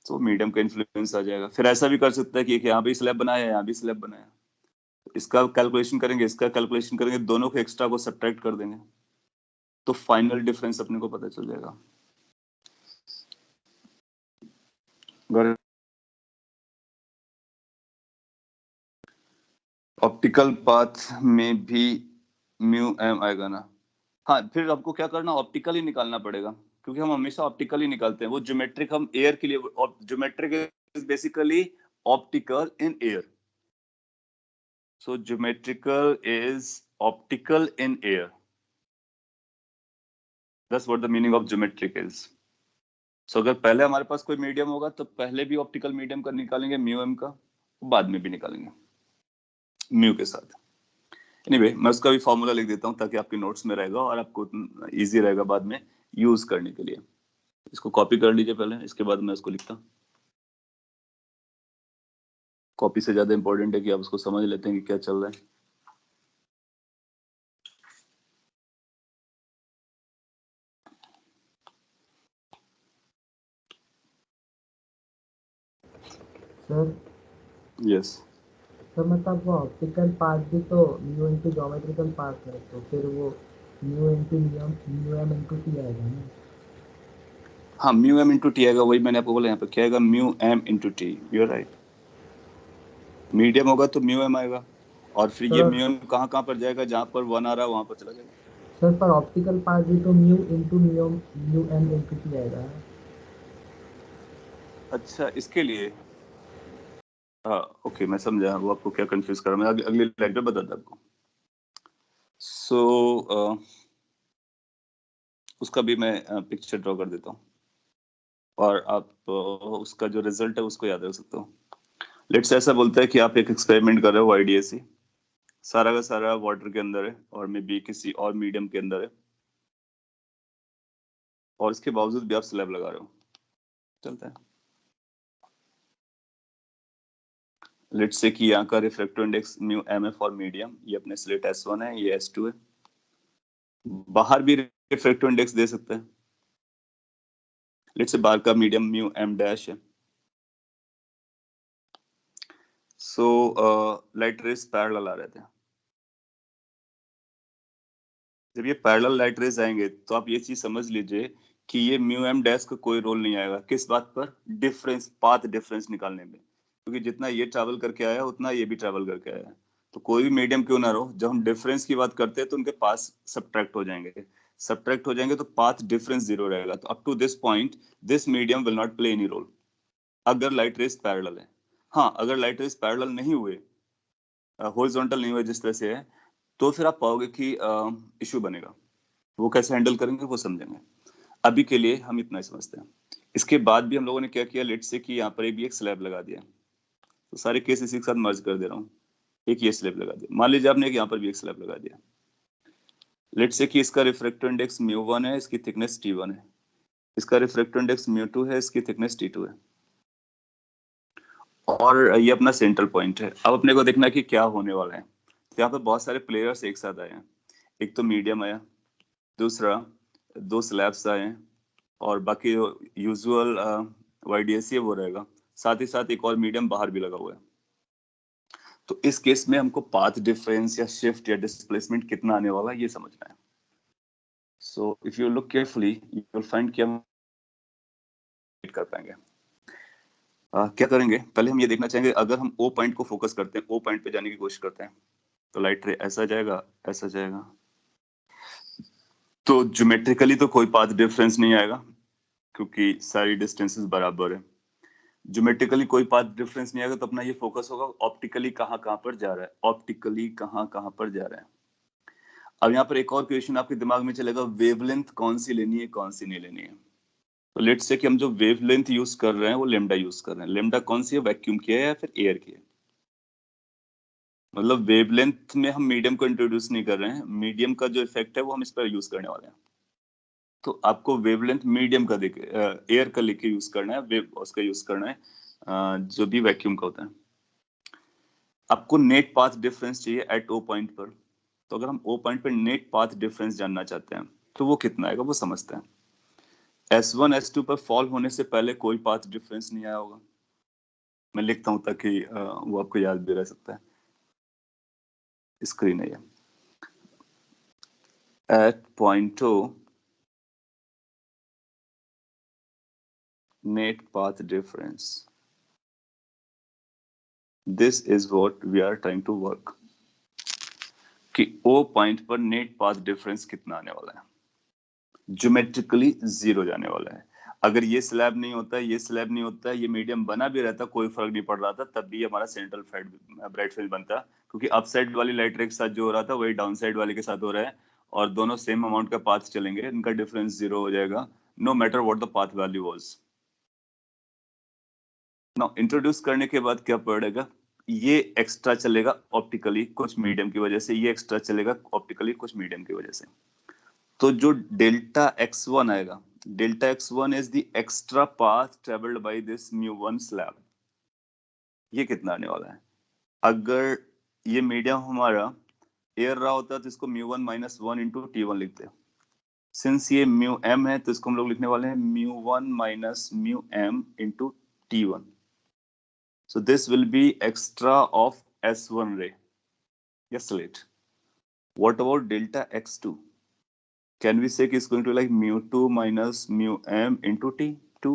तो मीडियम का इन्फ्लुएंस आ जाएगा. फिर ऐसा भी कर सकता है कि यहाँ भी स्लैब बनाया, यहाँ भी स्लैब बनाया, इसका कैलकुलेशन करेंगे, इसका कैलकुलेशन करेंगे, दोनों को एक्स्ट्रा को सब्ट्रैक्ट कर देंगे, तो फाइनल डिफरेंस अपने को पता चल जाएगा. ऑप्टिकल पाथ में भी म्यू एम आएगा ना. हाँ, फिर आपको क्या करना, ऑप्टिकल ही निकालना पड़ेगा, क्योंकि हम हमेशा ऑप्टिकल ही निकालते हैं. वो ज्योमेट्रिक हम एयर के लिए, geometric is basically optical in air. So geometrical is optical in air. That's what the meaning of geometric is. So अगर पहले हमारे पास कोई मीडियम होगा तो पहले भी ऑप्टिकल मीडियम का निकालेंगे म्यू एम का, बाद में भी निकालेंगे म्यू के साथ। एनीवे मैं उसका भी फॉर्मूला लिख देता हूँ ताकि आपके नोट्स में रहेगा और आपको इजी रहेगा बाद में यूज करने के लिए। इसको कॉपी कर लीजिए पहले, इसके बाद मैं उसको लिखता हूँ। कॉपी से ज्यादा इंपॉर्टेंट है कि आप उसको समझ लेते हैं कि क्या चल रहा है। सर यस सर मतलब वो ऑप्टिकल पार्ट भी तो म्यू इंटू ज्योमेट्रिकल पार्ट है, तो फिर वो mu into mu m into t आएगा ना। हाँ, म्यू एम इंटू टी आएगा, वही मैंने आपको बोला यहाँ पे क्या आएगा, mu m into t. You are right. Medium होगा तो म्यू एम आएगा और फिर ये सर म्यू एम कहाँ पर जाएगा, जहाँ पर 1 आ रहा है वहां पर चला जाएगा। सर पर ऑप्टिकल पार्ट भी तो mu into mu m into t आएगा। अच्छा, इसके लिए हाँ ओके, मैं समझा वो आपको क्या कंफ्यूज कर रहा है। मैं अगली लाइन पे बताता आपको। सो उसका भी मैं पिक्चर ड्रॉ कर देता हूँ और आप उसका जो रिजल्ट है उसको याद रख सकते हो। लेट्स ऐसा बोलता है कि आप एक एक्सपेरिमेंट कर रहे हो आईडीएसी, सारा का सारा वाटर के अंदर है और मे बी किसी और मीडियम के अंदर है, और इसके बावजूद भी आप स्लैब लगा रहे हो। चलता है। लेट्स से कि यहाँ का रिफ्रैक्टिव इंडेक्स म्यू एम है फॉर मीडियम, ये अपने स्लिट S1 है, ये S2 है। बाहर भी रिफ्रैक्टिव इंडेक्स दे सकते हैं। लेट्स से बाहर का मीडियम म्यू एम डैश है। सो लाइट रेज पैरेलल आ रहे थे। जब ये पैरेलल लाइट रेज आएंगे तो आप ये चीज समझ लीजिए कि ये म्यू एम डैश का कोई रोल नहीं आएगा। किस बात पर? डिफरेंस, पाथ डिफरेंस निकालने में, क्योंकि जितना ये ट्रैवल करके आया उतना ये भी ट्रैवल करके आया है। तो कोई भी मीडियम क्यों ना रहो, जब हम डिफरेंस की बात करते हैं तो उनके पास सब्ट्रैक्ट हो जाएंगे। सब्ट्रैक्ट हो जाएंगे तो पाथ डिफरेंस जीरो रहेगा। तो up to this point this medium will not play any role अगर लाइट रेज पैरेलल है। हाँ, अगर लाइट रेज पैरेलल नहीं हुए, हॉरिजॉन्टल नहीं हुए जिस तरह से है, तो फिर आप पाओगे कि इश्यू बनेगा। वो कैसे हैंडल करेंगे वो समझेंगे। अभी के लिए हम इतना ही समझते हैं। इसके बाद भी हम लोगों ने क्या किया, लेट से कि यहाँ पर भी एक स्लैब लगा दिया। तो सारे केस इसी के साथ मर्ज कर दे रहा हूँ। एक ये स्लैब लगा दिया, मान लीजिए आपने यहाँ पर भी एक स्लैब लगा दिया। लेट से कि इसका रिफ्रैक्टिव इंडेक्स μ1 है, इसकी थिकनेस t1 है। इसका रिफ्रैक्टिव इंडेक्स μ2 है, इसकी थिकनेस t2 है। और ये अपना सेंट्रल पॉइंट है। अब अपने को देखना है कि क्या होने वाला है। तो यहाँ पर बहुत सारे प्लेयर्स एक साथ आए हैं। एक तो मीडियम आया, दूसरा दो स्लैब्स आए हैं, और बाकी यूजुअल वाईडीएसी है वो रहेगा। साथ ही साथ एक और मीडियम बाहर भी लगा हुआ है। तो इस केस में हमको पाथ डिफरेंस या शिफ्ट या डिस्प्लेसमेंट कितना आने वाला है ये समझना है। So if you look carefully you will find कि हम कर पाएंगे। क्या करेंगे, पहले हम ये देखना चाहेंगे अगर हम ओ पॉइंट को फोकस करते हैं, ओ पॉइंट पे जाने की कोशिश करते हैं, तो लाइट रे ऐसा जाएगा, ऐसा जाएगा। तो ज्योमेट्रिकली तो कोई पाथ डिफरेंस नहीं आएगा क्योंकि सारी डिस्टेंसेस बराबर है। ज्योमेट्रिकली कोई पाथ डिफरेंस नहीं आएगा तो अपना ये फोकस होगा ऑप्टिकली कहाँ कहाँ पर जा रहा है, ऑप्टिकली कहाँ कहाँ पर जा रहा है। अब यहाँ पर एक और क्वेश्चन आपके दिमाग में चलेगा, वेवलेंथ कौन सी लेनी है कौन सी नहीं लेनी है। तो लेट्स से कि हम जो वेवलेंथ यूज कर रहे हैं वो लेमडा यूज कर रहे हैं। लेमडा कौन सी है, वैक्यूम की है या फिर एयर की है? मतलब वेवलेंथ में हम मीडियम को इंट्रोड्यूस नहीं कर रहे हैं, मीडियम का जो इफेक्ट है वो हम इस पर यूज करने वाले हैं। तो आपको वेवलेंथ मीडियम का देखे, एयर का लेके यूज करना है, वेव उसका यूज करना है, जो भी वैक्यूम का होता है। आपको नेट पाथ डिफरेंस चाहिए एट ओ पॉइंट पर। तो अगर हम ओ पॉइंट पर नेट पाथ डिफरेंस जानना चाहते हैं तो वो कितना आएगा वो समझते हैं। S1 S2 पर फॉल होने से पहले कोई पाथ डिफरेंस नहीं आया होगा। मैं लिखता हूं ताकि वो आपको याद भी रह सकता है। स्क्रीन है ये। At point O net path difference, this is what we are trying to work, कि O पॉइंट पर नेट पाथ डिफरेंस कितना आने वाला है। ज्योमेट्रिकली जीरो जाने वाला है। अगर ये स्लैब नहीं होता, ये स्लैब नहीं होता, ये मीडियम बना भी रहता, कोई फर्क नहीं पड़ रहा था, तब भी हमारा सेंट्रल ब्राइट फील्ड बनता, क्योंकि अप साइड वाली लाइट रे के साथ जो हो रहा था वही डाउन साइड वाले के साथ हो रहा है, और दोनों सेम अमाउंट का पाथ चलेंगे, इनका डिफरेंस जीरो हो जाएगा। no matter what the path value was. Now introduce करने के बाद क्या पड़ेगा, ये एक्स्ट्रा चलेगा ऑप्टिकली कुछ मीडियम की वजह से, ये एक्स्ट्रा चलेगा ऑप्टिकली कुछ मीडियम की वजह से। तो जो डेल्टा x1 आएगा, delta x1 is the extra path travelled by this mu1 slab. ये कितना आने वाला है? अगर ये मीडियम हमारा एयर रहा होता तो इसको mu1 माइनस 1 इंटू T1 लिखते हैं। सिंस ये mu m है तो इसको हम लोग लिखने वाले हैं mu1 minus mu m into T1। So this will be extra of S1 ray. Yes, Slate. What about delta x2? Can we say it's going to be like mu2 minus mu m into T2?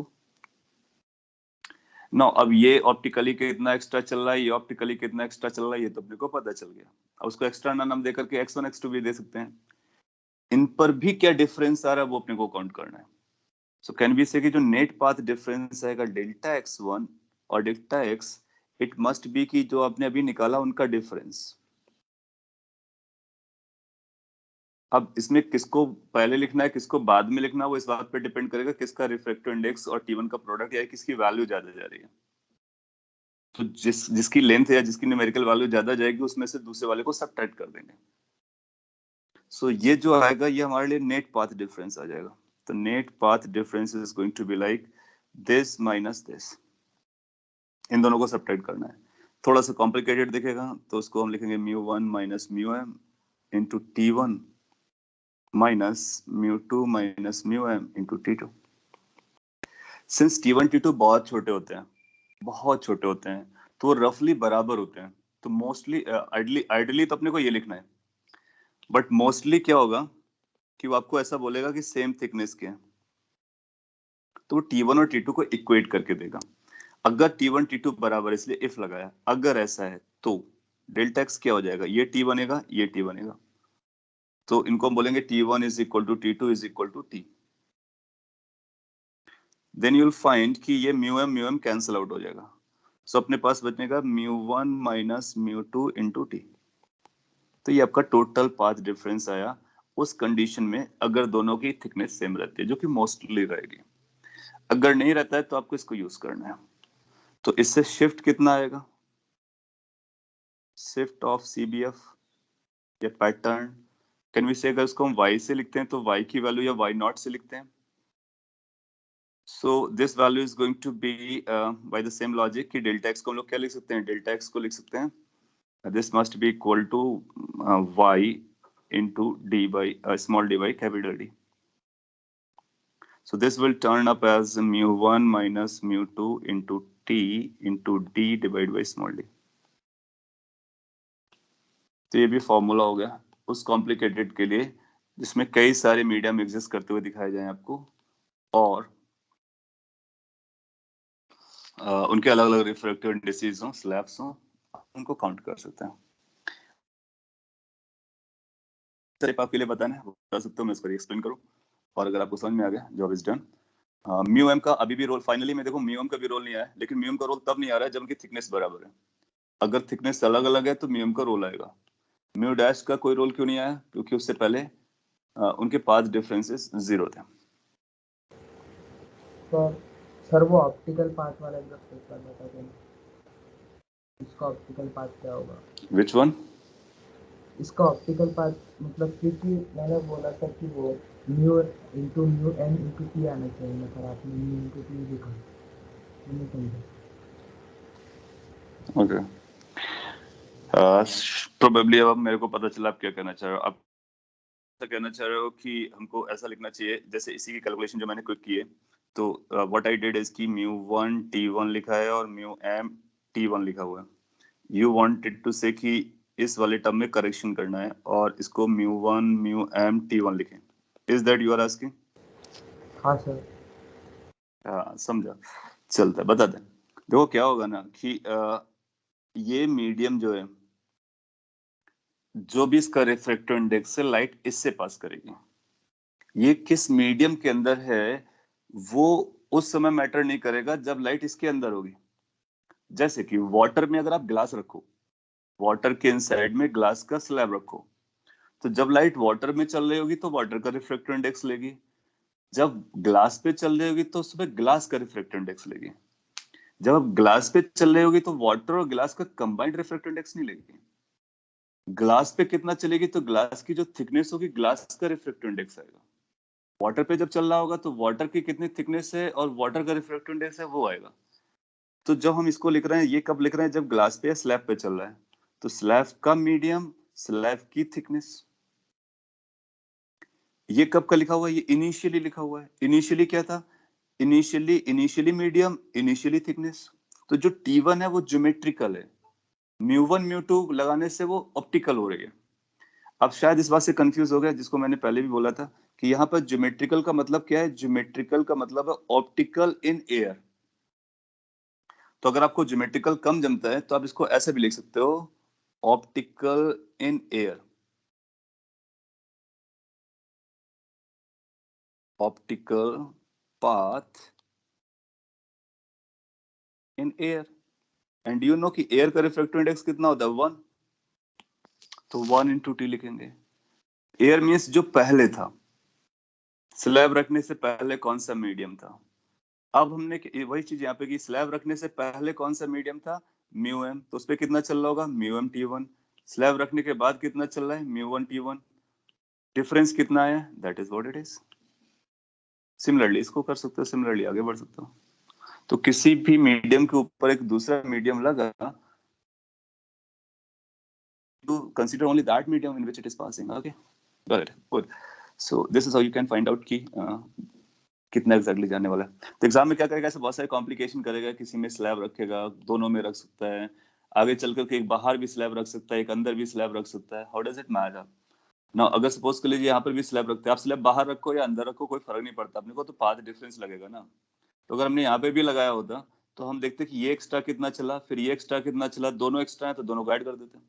Now, अब ये optically कितना extra चल रहा है, ये optically कितना extra चल रहा है, ये तो अपने को पता चल गया। अब उसको एक्स्ट्रा ना नाम देकर के x1 x2 भी दे सकते हैं। इन पर भी क्या डिफरेंस आ रहा है वो अपने को काउंट करना है। सो कैन वी से कि जो नेट पाथ डिफरेंस आएगा डेल्टा x1 और delta x, it must be कि जो आपने अभी निकाला उनका डिफरेंस। अब इसमें किसको पहले लिखना है किसको बाद में लिखना है वो इस बात पे डिपेंड करेगा किसका रिफ्रैक्टिव इंडेक्स और T1 का प्रोडक्ट या किसकी वैल्यू ज्यादा जा रही है। तो जिसकी लेंथ या जिसकी न्यूमेरिकल वैल्यू ज्यादा जाएगी उसमें से दूसरे वाले को सबट्रैक्ट कर देंगे। सो ये जो आएगा ये हमारे लिए नेट पाथ डिफरेंस आ जाएगा। तो net path difference is going to be like this minus this. इन दोनों को सबट्रैक्ट करना है। थोड़ा सा कॉम्प्लिकेटेड दिखेगा तो उसको हम लिखेंगे mu1 minus mu m into T1 minus mu2 minus mu m into T2। Since T1 T2 बहुत छोटे होते हैं, बहुत छोटे होते हैं, तो वो रफली बराबर होते हैं। तो मोस्टली आइडियली तो अपने को ये लिखना है, बट मोस्टली क्या होगा कि वो आपको ऐसा बोलेगा कि सेम थिकनेस के हैं, तो वो T1 और T2 को इक्वेट करके देगा। अगर T1 T2 बराबर, इसलिए इफ लगाया, अगर ऐसा है तो डेल्टा x क्या हो जाएगा, ये T बनेगा, ये T बनेगा। तो इनको हम बोलेंगे T1 is equal to T2 is equal to T। Then you will find कि ये mu m कैंसिल आउट हो जाएगा। सो अपने पास बचेगा mu1 minus mu2 into T। तो ये आपका टोटल पाथ डिफरेंस आया उस कंडीशन में अगर दोनों की थिकनेस सेम रहती है, जो कि मोस्टली रहेगी। अगर नहीं रहता है तो आपको इसको यूज करना है। तो इससे शिफ्ट कितना आएगा, शिफ्ट ऑफ CBF या पैटर्न, कैन वी से अगर इसको हम y से लिखते हैं तो y की वैल्यू या y0 से लिखते हैं। So this value is going to be by the same logic कि डेल्टा x को हम लोग क्या लिख सकते हैं, डेल्टा x को लिख सकते हैं this must be equal to y into d by small d by capital D। So this will turn up as mu1 minus mu2 into T into D divided by small d। तो ये भी formula हो गया उस complicated के लिए जिसमें कई सारे मीडियम एग्जिस्ट करते हुए दिखाए जाए आपको, और उनके अलग अलग रिफ्रैक्टिव इंडिसेस हो, स्लैब्स हो, उनको काउंट कर सकते हैं। सिर्फ आपके लिए बताना है, बता सकते हो, मैं इसको एक्सप्लेन करूं, और अगर आपको समझ में आ गया job is done. mu m का अभी भी रोल फाइनली में देखो mu m का भी रोल नहीं आया, लेकिन mu m का रोल तब नहीं आ रहा है जब उनकी थिकनेस बराबर है। अगर थिकनेस अलग अलग है तो mu m का रोल आएगा। mu डैश का कोई रोल क्यों नहीं आया, क्योंकि उससे पहले उनके पाथ डिफरेंसेस 0 थे। सर वो ऑप्टिकल पाथ वाला एक बार बता देना, इसका ऑप्टिकल पाथ क्या होगा? Which one? इसका ऑप्टिकल पाथ मतलब, क्योंकि मैंने बोला था कि वो mu into mu m into T आना चाहिए, मतलब आपने mu इंटू T लिखा, मैंने समझा। ओके, प्रोबेबली अब मेरे को पता चला आप क्या कहना चाह रहे हो। आप ऐसा कहना चाह रहे हो कि हमको ऐसा लिखना चाहिए जैसे इसी की कैलकुलेशन जो मैंने क्विक की है, तो व्हाट आई डिड इज कि mu1 T1 लिखा है और mu m T1 लिखा हुआ है। यू वांटेड टू से कि इस वाले टर्म में करेक्शन करना है और इसको mu1 mu m T1 लिखें। Is that you are asking? हाँ सर। हाँ, समझा, चलता है, बता दें। देखो क्या होगा ना कि ये मीडियम जो है, जो भी इसका रिफ्रैक्टिव इंडेक्स है, लाइट इससे पास करेगी। ये किस मीडियम के अंदर है वो उस समय मैटर नहीं करेगा जब लाइट इसके अंदर होगी। जैसे कि वाटर में अगर आप ग्लास रखो, वाटर के इनसाइड में ग्लास का स्लैब रखो, तो जब लाइट वाटर में चल रही होगी तो वाटर का रिफ्रैक्टिव इंडेक्स लेगी, जब ग्लास पे चल रही होगी तो उसमें ग्लास का रिफ्रैक्टिव इंडेक्स लेगी। जब आप ग्लास पे चल रही होगी तो वाटर और ग्लास का कंबाइंड रिफ्रैक्टिव इंडेक्स नहीं लेगी। ग्लास पे कितना चलेगी तो ग्लास की जो थिकनेस होगी ग्लास का रिफ्रैक्टिव इंडेक्स आएगा। वाटर पे जब चल रहा होगा तो वाटर की कितनी थिकनेस है और वाटर का रिफ्रैक्टिव इंडेक्स है वो आएगा। तो जब हम इसको लिख रहे हैं, ये कब लिख रहे हैं? जब ग्लास पे या स्लैब पे चल रहा है। तो स्लैब का मीडियम, स्लैब की थिकनेस, ये कब का लिखा हुआ है? ये इनिशियली लिखा हुआ है। इनिशियली क्या था? Initially medium, initially thickness. तो जो T1 है वो ज्योमेट्रिकल है, μ1 μ2 लगाने से वो ऑप्टिकल हो रही है। अब शायद इस बात से कंफ्यूज हो गया, जिसको मैंने पहले भी बोला था कि यहाँ पर ज्योमेट्रिकल का मतलब क्या है? ज्योमेट्रिकल का मतलब है ऑप्टिकल इन एयर। तो अगर आपको ज्योमेट्रिकल कम जमता है तो आप इसको ऐसे भी लिख सकते हो, optical in air. Optical path in air. And you know कि एयर का रिफ्रैक्टिव इंडेक्स कितना होता है? 1। तो 1 × T लिखेंगे। एयर मीन्स जो पहले था, स्लैब रखने से पहले कौन सा मीडियम था। अब हमने वही चीज यहाँ पे की, स्लैब रखने से पहले कौन सा मीडियम था? μm। तो उस पर कितना चल रहा होगा? μm T1। स्लैब रखने के बाद कितना चल रहा है? μ1 T1। डिफरेंस कितना है? That is what it is. Similarly इसको कर सकते हो, सिमिलरली आगे बढ़ सकते हो। तो किसी भी मीडियम के ऊपर एक दूसरा मीडियम लगा, to consider only that medium in which it is passing. Okay, got it. Good. So this is how you can find out कि कितना एग्जैक्टली जाने वाला है। तो एग्जाम में क्या करेगा? ऐसे बहुत सारे कॉम्प्लिकेशन करेगा। किसी में स्लैब रखेगा, दोनों में रख सकता है, आगे चल करके एक बाहर भी स्लैब रख सकता है, एक अंदर भी स्लैब रख सकता है। How does it matter? ना अगर सपोज कर लीजिए यहाँ पर भी स्लैब रखते हैं, आप स्लैब बाहर रखो या अंदर रखो कोई फर्क नहीं पड़ता, अपने को तो पाथ डिफरेंस लगेगा ना। तो अगर हमने यहाँ पे भी लगाया होता तो हम देखते कि ये एक्स्ट्रा कितना चला, फिर ये एक्स्ट्रा कितना चला, दोनों एक्स्ट्रा है तो दोनों को ऐड कर देते हैं।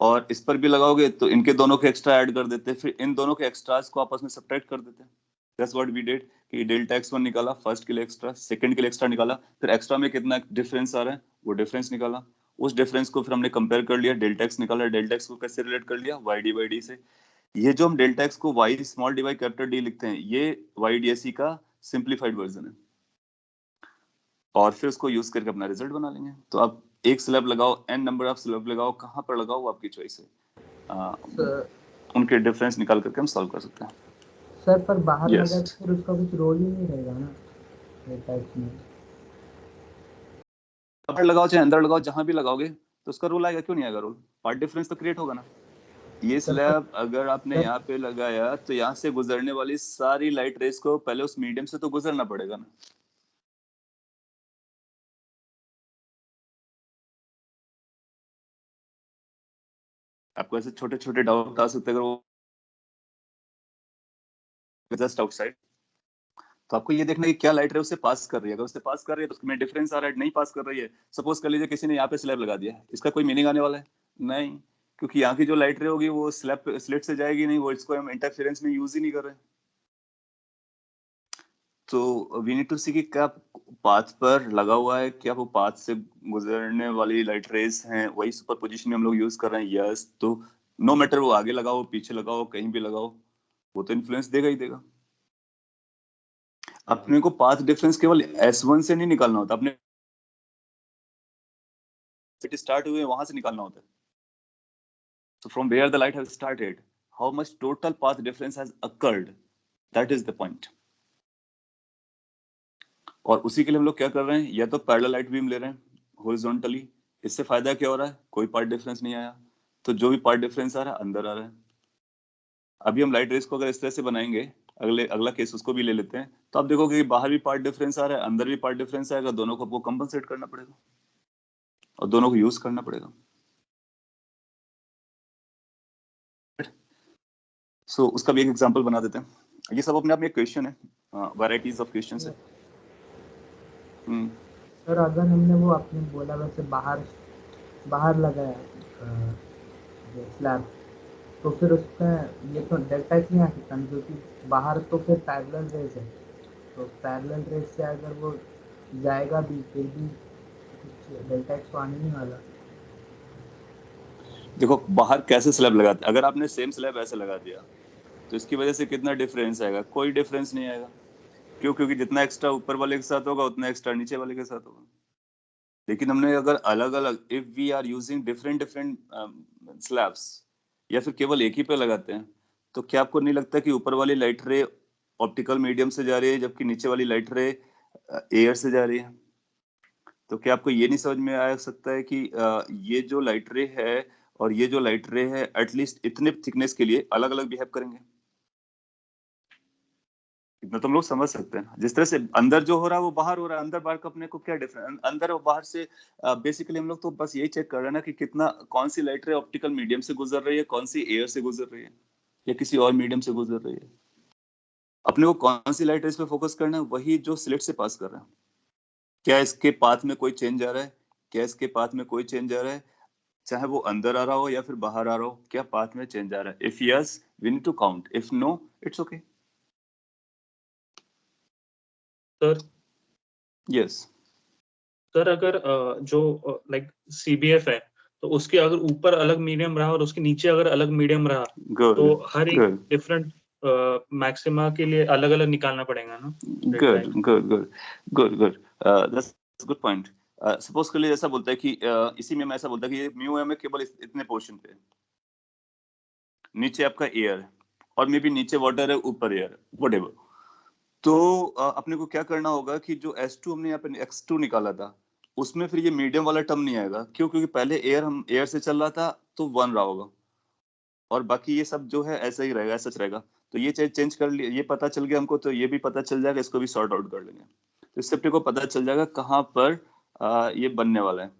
और इस पर भी लगाओगे तो इनके दोनों के एक्स्ट्रा ऐड कर देते हैं, फिर इन दोनों के एक्स्ट्रास को आपस में सब्ट्रैक्ट कर देते हैं। दैट्स व्हाट वी डिड कि डेल्टा x1 निकाला, फर्स्ट के लिए एक्स्ट्रा, सेकंड के लिए एक्स्ट्रा निकाला, फिर एक्स्ट्रा में कितना डिफरेंस आ रहा है वो डिफरेंस निकाला। उस डिफरेंस को फिर हमने कंपेयर कर लिया, डेल्टा x निकाला, डेल्टा x को कैसे रिलेट कर लिया? y/d से। ये जो हम डेल्टा x को y small dy capital D लिखते हैं, ये y/dsc का सिंप्लीफाइड वर्जन है। और फिर उसको यूज करके अपना रिजल्ट बना लेंगे। तो आप एक स्लैब लगाओ, n नंबर ऑफ स्लैब लगाओ, कहाँ पर लगाओ वो आपकी चॉइस है। उनके डिफरेंस निकाल करके हम सॉल्व कर सकते हैं। सर पर बाहर Yes. लगा तो फिर उसका कुछ रोल ही नहीं रहेगा ना टाइप में। बाहर लगाओ चाहे अंदर लगाओ, जहां भी लगाओगे तो उसका रोल आएगा। क्यों नहीं आएगा रोल? पार्ट डिफरेंस तो क्रिएट होगा ना। ये स्लैब अगर आपने यहाँ पे लगाया तो यहाँ से गुजरने वाली सारी लाइट रेस को पहले उस मीडियम से तो गुजरना पड़ेगा ना। आपको ऐसे छोटे छोटे डाउट आ सकते हैं अगर वो जस्ट आउटसाइड। तो आपको ये देखना है कि क्या लाइट रे उससे पास कर रही है। अगर उससे पास कर रही है तो उसमें डिफरेंस आ रहा है, नहीं पास कर रही है, सपोज कर लीजिए किसी ने यहाँ पे स्लैब लगा दिया, इसका कोई मीनिंग आने वाला है? नहीं, क्योंकि यहाँ की जो लाइट रे होगी वो स्लैब स्लिट से जाएगी नहीं, वो इसको हम इंटरफेरेंस में यूज ही नहीं कर रहे। तो वी नीड टू सी कि क्या पाथ पर लगा हुआ है, क्या वो पाथ से गुजरने वाली लाइट रेस हैं, वही सुपर पोजिशन में हम लोग यूज कर रहे हैं। यस, तो नो मैटर वो आगे लगाओ पीछे लगाओ कहीं भी लगाओ, वो तो इन्फ्लुएंस देगा ही देगा। अपने को पाथ डिफरेंस केवल S1 से नहीं निकालना होता, अपने स्टार्ट हुए वहां से निकालना होता है। So from where the light has started, how much total path difference has occurred, that is the point. और उसी के लिए हम लोग क्या कर रहे हैं, या तो पैरेलल लाइट बीम ले रहे हैं हॉरिजॉन्टली। इससे फायदा क्या हो रहा है? कोई पार्ट डिफरेंस नहीं आया, तो जो भी पार्ट डिफरेंस आ रहा है अंदर आ रहा है। अभी हम लाइट रेस को अगर इस तरह से बनाएंगे, अगला केस उसको भी ले लेते हैं, तो आप देखोगे कि बाहर भी पार्ट डिफरेंस आ रहा है, अंदर भी पार्ट डिफरेंस आएगा, दोनों को आपको कंपनसेट करना पड़ेगा और दोनों को यूज करना पड़ेगा। सो उसका भी एक एग्जांपल बना देते हैं। ये सब अपने आप में एक क्वेश्चन है, वैराइटीज ऑफ क्वेश्चंस है। सर अगर हमने वो आपने बोला वैसे बाहर लगाया स्लैब, तो फिर उसमें ये तो डेल्टा एक्स नहीं आ सकता ना, क्योंकि बाहर तो फिर पैरेलल रेस है, तो पैरेलल रेस से अगर वो जाएगा भी फिर भी कुछ डेल्टा एक्स तो आने नहीं वाला। देखो बाहर कैसे स्लैब लगाते, अगर आपने सेम स्लैब ऐसे लगा दिया तो इसकी वजह से कितना डिफरेंस आएगा? कोई डिफरेंस नहीं आएगा। क्यों? क्योंकि जितना एक्स्ट्रा ऊपर वाले के साथ होगा उतना एक्स्ट्रा नीचे वाले के साथ होगा। लेकिन हमने अगर अलग अलग, if we are using different different slabs या फिर केवल एक ही पे लगाते हैं, तो क्या आपको नहीं लगता कि ऊपर वाली लाइट रे ऑप्टिकल मीडियम से जा रही है जबकि नीचे वाली लाइट रे एयर से जा रही है? तो क्या आपको ये नहीं समझ में आ सकता है कि ये जो लाइट रे है और ये जो लाइट रे है एटलीस्ट इतने थिकनेस के लिए अलग अलग बिहेव करेंगे? इतना तो हम लोग समझ सकते हैं। जिस तरह से अंदर जो हो रहा है वो बाहर हो रहा है, अंदर बाहर का अपने को क्या डिफरेंस? अंदर और बाहर से बेसिकली हम लोग तो बस यही चेक कर रहे हैं ना कि कितना, कौन सी लाइट रे ऑप्टिकल मीडियम से गुजर रही है, कौन सी एयर से गुजर रही है या किसी और मीडियम से गुजर रही है। अपने को कौन सी लाइट रेस पे फोकस करना है? वही जो स्लिट से पास कर रहा है। क्या इसके पाथ में कोई चेंज आ रहा है? क्या इसके पाथ में कोई चेंज आ रहा है? चाहे वो अंदर आ रहा हो या फिर बाहर आ रहा हो, क्या पाथ में चेंज आ रहा है? If yes, we need to count, if no, it's okay. Sir yes sir अगर जो लाइक सीबीएफ है तो उसके अगर ऊपर अलग मीडियम रहा और उसके नीचे अगर अलग मीडियम रहा गुड तो हर एक गुड डिफरेंट मैक्सिमा के लिए अलग अलग निकालना पड़ेगा ना? Good good good good good that's good point. Suppose कर लिए ऐसा बोलता है कि इसी में मैं ऐसा बोलता है कि ये म्यू एम है केवल इतने पोर्शन पे, नीचे आपका एयर है और मे बी नीचे वाटर है ऊपर एयर है, व्हाटएवर। तो अपने को क्या करना होगा कि जो S2 हमने यहाँ पे X2 निकाला था उसमें फिर ये मीडियम वाला टर्म नहीं आएगा। क्यों? क्योंकि पहले एयर से चल रहा था तो 1 रहा होगा और बाकी ये सब जो है ऐसा ही रहेगा, ऐसा रहेगा। तो ये चेंज कर लिया, ये पता चल गया हमको, तो ये भी पता चल जाएगा, इसको भी सॉर्ट आउट कर लेंगे। तो इससे अपने को पता चल जाएगा कहाँ पर ये बनने वाला है,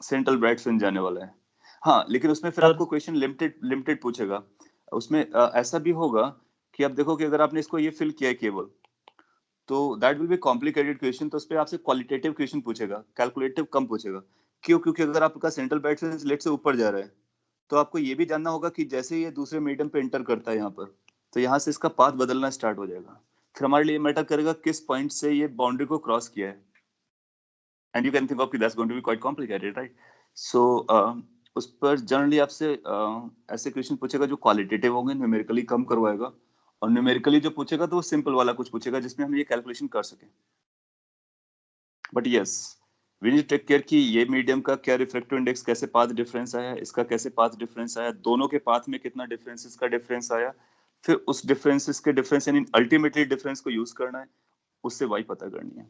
सेंट्रल ब्राइट फ्रिंज जाने वाला है। हाँ, लेकिन उसमें फिर सर आपको क्वेश्चन लिमिटेड पूछेगा। उसमें ऐसा भी होगा कि आप देखो कि अगर आपने इसको ये फिल किया है केवल, तो that will be complicated question. तो उस पर आपसे क्वालिटेटिव क्वेश्चन पूछेगा, कैलकुलेटिव कम पूछेगा। क्यों? क्योंकि अगर आपका सेंट्रल ब्राइट फ्रिंज लेट से ऊपर जा रहा है तो आपको ये भी जानना होगा कि जैसे ये दूसरे मीडियम पे एंटर करता है यहाँ पर, तो यहाँ से इसका पाथ बदलना स्टार्ट हो जाएगा। फिर हमारे लिए मैटर करेगा किस पॉइंट से ये बाउंड्री को क्रॉस किया है। And you can think of कि that's going to be quite complicated, right? So उस पर जनरली आपसे ऐसे क्वेश्चन पूछेगा जो क्वालिटेटिव होंगे, न्यूमेरिकली कम करवाएगा। और न्यूमेरिकली जो पूछेगा तो वो सिंपल वाला कुछ पूछेगा जिसमें हम ये कैलकुलेशन कर सकें। But yes, we need take care कि ये मीडियम का क्या रिफ्रैक्टिव इंडेक्स, कैसे पाथ डिफरेंस आया, इसका कैसे पाथ डिफरेंस आया, दोनों के पाथ में कितना डिफरेंसेस का डिफरेंस आया, फिर उस डिफरेंसेस के डिफरेंस यानी अल्टीमेटली डिफरेंस को यूज करना है, उससे वाई पता करनी है।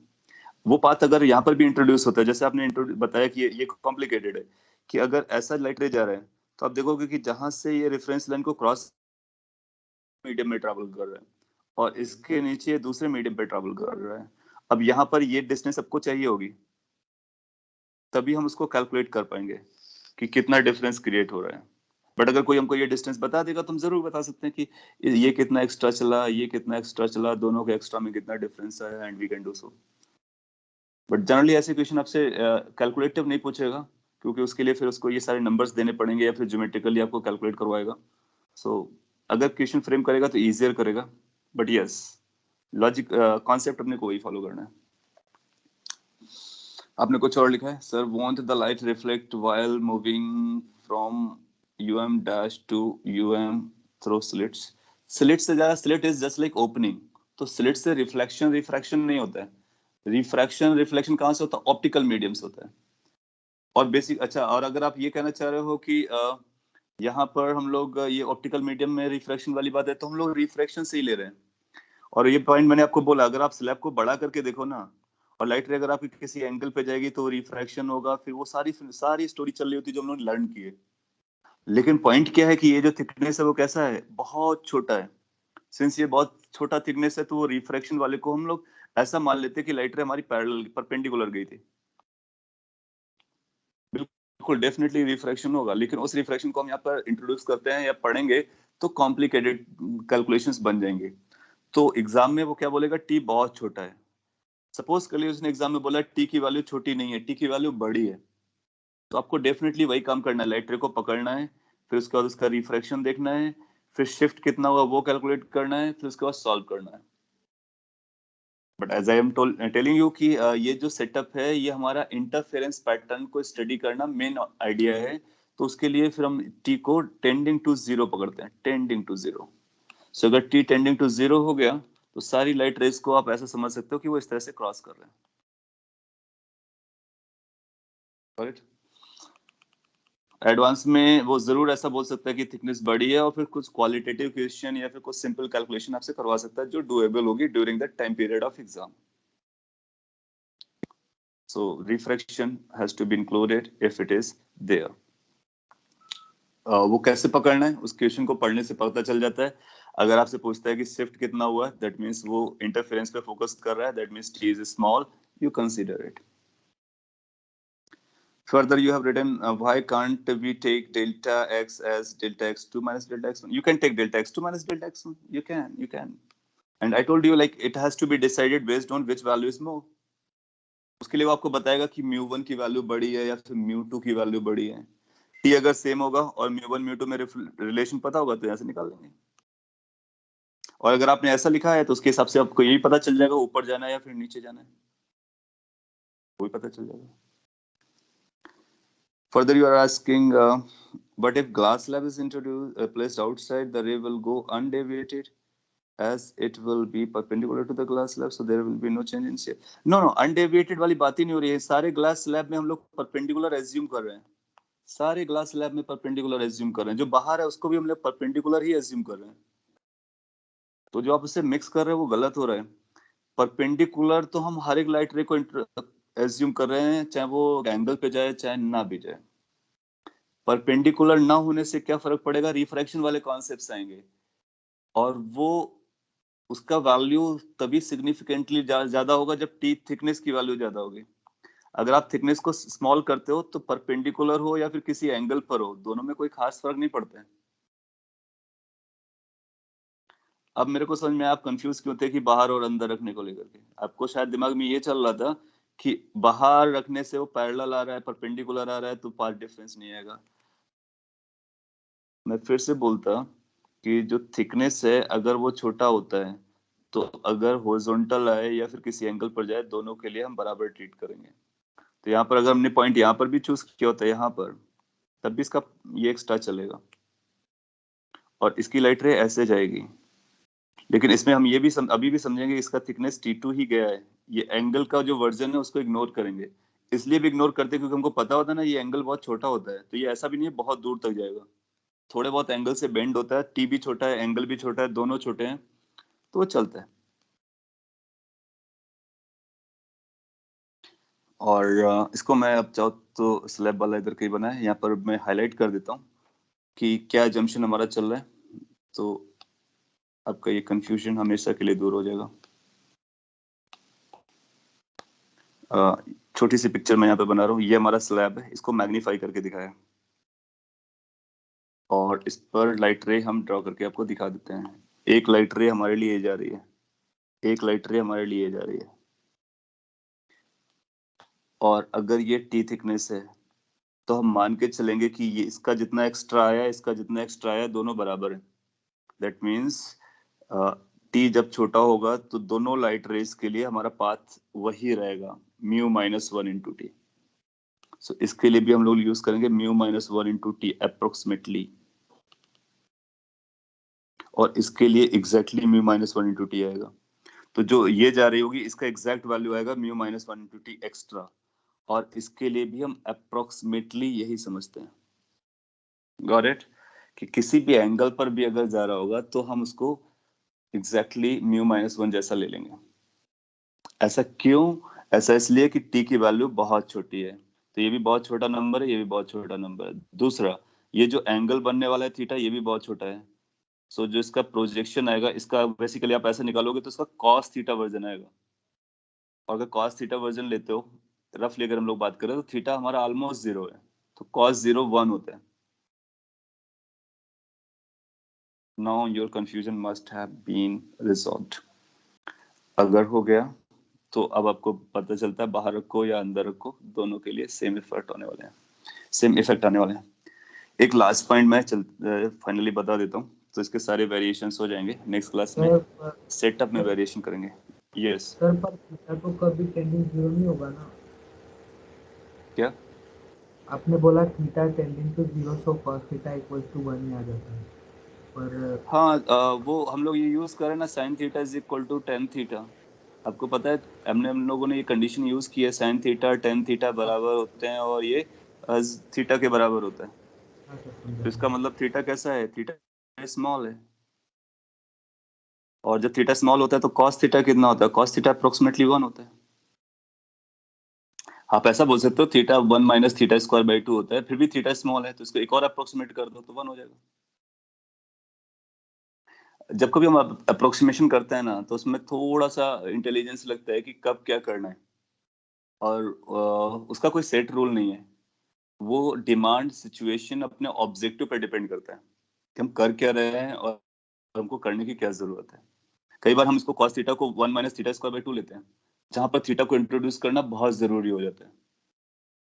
वो पाथ अगर यहाँ पर भी इंट्रोड्यूस होता है, जैसे आपने बताया कि ये कॉम्प्लिकेटेड है, कि अगर ऐसा लाइट रे जा रहा है तो आप देखोगे कि जहां से ये रेफरेंस लाइन को क्रॉस मीडियम में ट्रैवल कर रहा है और इसके नीचे दूसरे मीडियम पे ट्रैवल कर रहा है। अब यहाँ पर ये डिस्टेंस सबको चाहिए होगी, तभी हम उसको कैलकुलेट कर पाएंगे कि कितना डिफरेंस क्रिएट हो रहा है। बट अगर कोई हमको ये डिस्टेंस बता देगा तो हम जरूर बता सकते हैं कि ये कितना एक्स्ट्रा चला, ये कितना एक्स्ट्रा चला, दोनों के एक्स्ट्रा में कितना डिफरेंस आया, and we can do so. But generally ऐसे क्वेश्चन आपसे कैलकुलेटिव नहीं पूछेगा, क्योंकि उसके लिए फिर उसको ये सारे नंबर्स देने पड़ेंगे या फिर ज्योमेट्रिकली आपको कैलकुलेट करवाएगा। सो अगर क्वेश्चन फ्रेम करेगा तो इजियर करेगा। बट यस, लॉजिक कॉन्सेप्ट अपने को वही फॉलो करना है। आपने कुछ और लिखा है sir, want the light reflect while moving from um dash to um through slits. Slit से ज्यादा, slit is just like opening. तो स्लिट से रिफ्रैक्शन नहीं होता है। रिफ्लेक्शन कहाँ से होता है? ऑप्टिकल मीडियम से होता है। और बेसिक, अच्छा, और अगर आप ये कहना चाह रहे हो कि यहाँ पर हम लोग ये ऑप्टिकल मीडियम में रिफ्रैक्शन वाली बात है, तो हम लोग रिफ्रैक्शन से ही ले रहे हैं। और ये पॉइंट मैंने आपको बोला, अगर आप स्लैब को बड़ा करके देखो ना, और लाइट रे अगर आपकी किसी एंगल पे जाएगी तो रिफ्रैक्शन होगा, फिर वो सारी स्टोरी चल रही होती है जो हम लोग लर्न किए। लेकिन पॉइंट क्या है कि ये जो थिकनेस है वो कैसा है? बहुत छोटा है। सिंस ये बहुत छोटा थिकनेस है तो वो रिफ्रैक्शन वाले को हम लोग ऐसा मान लेते हैं कि लाइट रे हमारी पैरेलल परपेंडिकुलर गई थी। बिल्कुल डेफिनेटली रिफ्रैक्शन होगा, लेकिन उस रिफ्रैक्शन को हम यहाँ पर इंट्रोड्यूस करते हैं या पढ़ेंगे तो कॉम्प्लिकेटेड कैलकुलेशंस बन जाएंगे। तो एग्जाम में वो क्या बोलेगा? टी बहुत छोटा है। सपोज कर लिए उसने एग्जाम में बोला टी की वैल्यू छोटी नहीं है, टी की वैल्यू बड़ी है, तो आपको डेफिनेटली वही काम करना है, लाइट रे को पकड़ना है, फिर उसके बाद उसका रिफ्रैक्शन देखना है, फिर शिफ्ट कितना हुआ वो कैलकुलेट करना है, फिर उसके बाद सॉल्व करना है। But as I am telling you कि ये जो सेटअप है ये हमारा इंटरफेरेंस पैटर्न को स्टडी करना मेन आइडिया है। तो उसके लिए फिर हम टी को टेंडिंग टू जीरो पकड़ते हैं, टेंडिंग टू जीरो। सो अगर t टेंडिंग टू 0 हो गया तो सारी लाइट रेज को आप ऐसा समझ सकते हो कि वो इस तरह से क्रॉस कर रहे हैं। करेक्ट। एडवांस में वो जरूर ऐसा बोल सकता है कि थिकनेस बड़ी है और फिर कुछ क्वालिटेटिव क्वेश्चन या फिर कुछ सिंपल कैलकुलेशन आपसे करवा सकता है जो डूएबल होगी during the time period of exam. So refraction has to be included if it is there. वो कैसे पकड़ना है उस क्वेश्चन को पढ़ने से पता चल जाता है। अगर आपसे पूछता है कि शिफ्ट कितना हुआ है, दैट मींस वो इंटरफेरेंस पे फोकस कर रहा है, that means t is small, you consider it. Further, you have written why can't we take delta x as delta x2 minus delta x1? You can take delta x2 minus delta x1. You can. And I told you like it has to be decided based on which value is more. उसके लिए वो आपको बताएगा कि mu1 की value बड़ी है या फिर mu2 की वैल्यू बड़ी है। t अगर सेम होगा और mu1 mu2 में रिलेशन पता होगा तो यहाँ से निकाल लेंगे। और अगर आपने ऐसा लिखा है तो उसके हिसाब से आपको यही पता चल जाएगा ऊपर जाना है या फिर नीचे जाना है, वही पता चल जाएगा। Further, you are asking, but if glass slab is introduced, placed outside, the ray will go undeviated, as it will be perpendicular to the glass slab, so there will be no change in shape. No, undeviated वाली बात ही नहीं हो रही है। सारे glass slab में हम लोग perpendicular assume कर रहे हैं। सारे glass slab में perpendicular assume कर रहे हैं। जो बाहर है उसको भी हम लोग perpendicular ही assume कर रहे हैं। तो जो आप उसे mix कर रहे हैं वो गलत हो रहा है। परपेंडिकुलर तो हम हर एक लाइट रे को एज्यूम कर रहे हैं, चाहे वो एंगल पे जाए चाहे ना भी जाए। परपेंडिकुलर ना होने से क्या फर्क पड़ेगा, रिफ्रैक्शन वाले कॉन्सेप्ट्स आएंगे और वो उसका वैल्यू तभी सिग्निफिकेंटली ज्यादा होगा जब टी थिकनेस की वैल्यू ज्यादा होगी। अगर आप थिकनेस को स्मॉल करते हो तो परपेंडिकुलर हो या फिर किसी एंगल पर हो, दोनों में कोई खास फर्क नहीं पड़ता है। अब मेरे को समझ में आप कंफ्यूज क्यों थे कि बाहर और अंदर रखने को लेकर के। आपको शायद दिमाग में ये चल रहा था कि बाहर रखने से वो पैरेलल आ रहा है, परपेंडिकुलर आ रहा है तो पार्ट डिफरेंस नहीं आएगा। मैं फिर से बोलता कि जो थिकनेस है अगर वो छोटा होता है तो अगर हॉरिजॉन्टल आए या फिर किसी एंगल पर जाए, दोनों के लिए हम बराबर ट्रीट करेंगे। तो यहाँ पर अगर हमने पॉइंट यहाँ पर भी चूज किया होता है यहाँ पर, तब भी इसका ये एक्स्ट्रा चलेगा और इसकी लाइट रे ऐसे जाएगी। लेकिन इसमें हम ये भी अभी भी समझेंगे इसका थिकनेस T2 ही गया है। ये एंगल का जो वर्जन है उसको इग्नोर करेंगे। इसलिए भी इग्नोर करते हैं क्योंकि हमको पता होता है ना ये एंगल बहुत छोटा होता है, तो ये ऐसा भी नहीं है बहुत दूर तक जाएगा। थोड़े बहुत एंगल से बेंड होता है, टी भी छोटा है, एंगल भी छोटा है, दोनों छोटे हैं, तो वो चलता है। और इसको मैं अब चाहो तो स्लैब वाला इधर कहीं बना है, यहाँ पर मैं हाईलाइट कर देता हूँ कि क्या जंक्शन हमारा चल रहा है, तो आपका ये कंफ्यूजन हमेशा के लिए दूर हो जाएगा। छोटी सी पिक्चर मैं यहाँ पे बना रहा हूँ। ये हमारा स्लैब है, इसको मैग्नीफाई करके दिखाया और इस पर लाइट रे हम ड्रॉ करके आपको दिखा देते हैं। एक लाइट रे हमारे लिए जा रही है, एक लाइट रे हमारे लिए जा रही है, और अगर ये टी थिकनेस है तो हम मान के चलेंगे कि ये इसका जितना एक्स्ट्रा आया, इसका जितना एक्स्ट्रा आया, दोनों बराबर है। दैट मीन्स टी जब छोटा होगा तो दोनों लाइट रेज के लिए हमारा पाथ वही रहेगा, म्यू माइनस 1 इंटू टी। सो इसके लिए भी हम लोग यूज करेंगे mu minus 1 into T approximately, और इसके लिए exactly mu minus 1 into t आएगा। तो जो ये जा रही होगी इसका एग्जैक्ट वैल्यू आएगा mu minus 1 into T extra, और इसके लिए भी हम अप्रोक्सीमेटली यही समझते हैं। Got it? कि किसी भी एंगल पर भी अगर जा रहा होगा तो हम उसको एग्जैक्टली म्यू माइनस 1 जैसा ले लेंगे। ऐसा क्यों? ऐसा इसलिए कि टी की वैल्यू बहुत छोटी है, तो ये भी बहुत छोटा नंबर है, ये भी बहुत छोटा नंबर है। दूसरा, ये जो एंगल बनने वाला है थीटा, ये भी बहुत छोटा है। सो जो इसका प्रोजेक्शन आएगा, इसका बेसिकली आप ऐसा निकालोगे तो इसका कॉस थीटा वर्जन आएगा। और अगर कॉस थीटा वर्जन लेते हो, रफली अगर हम लोग बात करें तो थीटा हमारा ऑलमोस्ट 0 है, तो कॉस 0 1 होता है। Now your confusion must have been resolved. अगर हो गया तो अब आपको पता चलता है बाहर रखो या अंदर रखो, दोनों के लिए सेम इफेक्ट होने वाले हैं, सेम इफेक्ट आने वाले हैं। एक लास्ट पॉइंट मैं फाइनली बता देता हूँ, तो इसके सारे वेरिएशंस हो जाएंगे नेक्स्ट क्लास में। सेटअप में वेरिएशन करेंगे। यस सर, पर थीटा तो कभी टेंडिंग 0 नहीं होगा ना? क्या? आपने बोला theta tending to 0, so cos theta equal to 1 में आ जाता है। और हाँ वो हम लोग ये यूज करें ना, sin theta is equal to tan theta. आपको पता है हम लोगों ने ये कंडीशन यूज की है, sin थीटा tan थीटा बराबर होते हैं और ये थीटा के बराबर होता है। हाँ सर, तो समझा इसका मैं। मतलब थीटा कैसा है, थीटा स्मॉल है। और जब थीटा स्मॉल होता है तो cos थीटा कितना होता है, cos थीटा अप्रोक्सीमेटली 1 होता है। आप ऐसा बोल सकते हो theta 1 minus theta square by 2 होता है, फिर भी थीटा स्मॉल है तो इसको एक और अप्रोक्सीमेट कर दो तो 1 हो जाएगा। जब कभी हम अप्रोक्सीमेशन करते हैं ना तो उसमें थोड़ा सा इंटेलिजेंस लगता है कि कब क्या करना है, और उसका कोई सेट रूल नहीं है। वो डिमांड सिचुएशन अपने ऑब्जेक्टिव पर डिपेंड करता है कि हम कर क्या रहे हैं और हमको करने की क्या जरूरत है। कई बार हम इसको cos थीटा को 1 माइनस थीटा स्क्वायर बाई 2 लेते हैं, जहां पर थीटा को इंट्रोड्यूस करना बहुत जरूरी हो जाता है।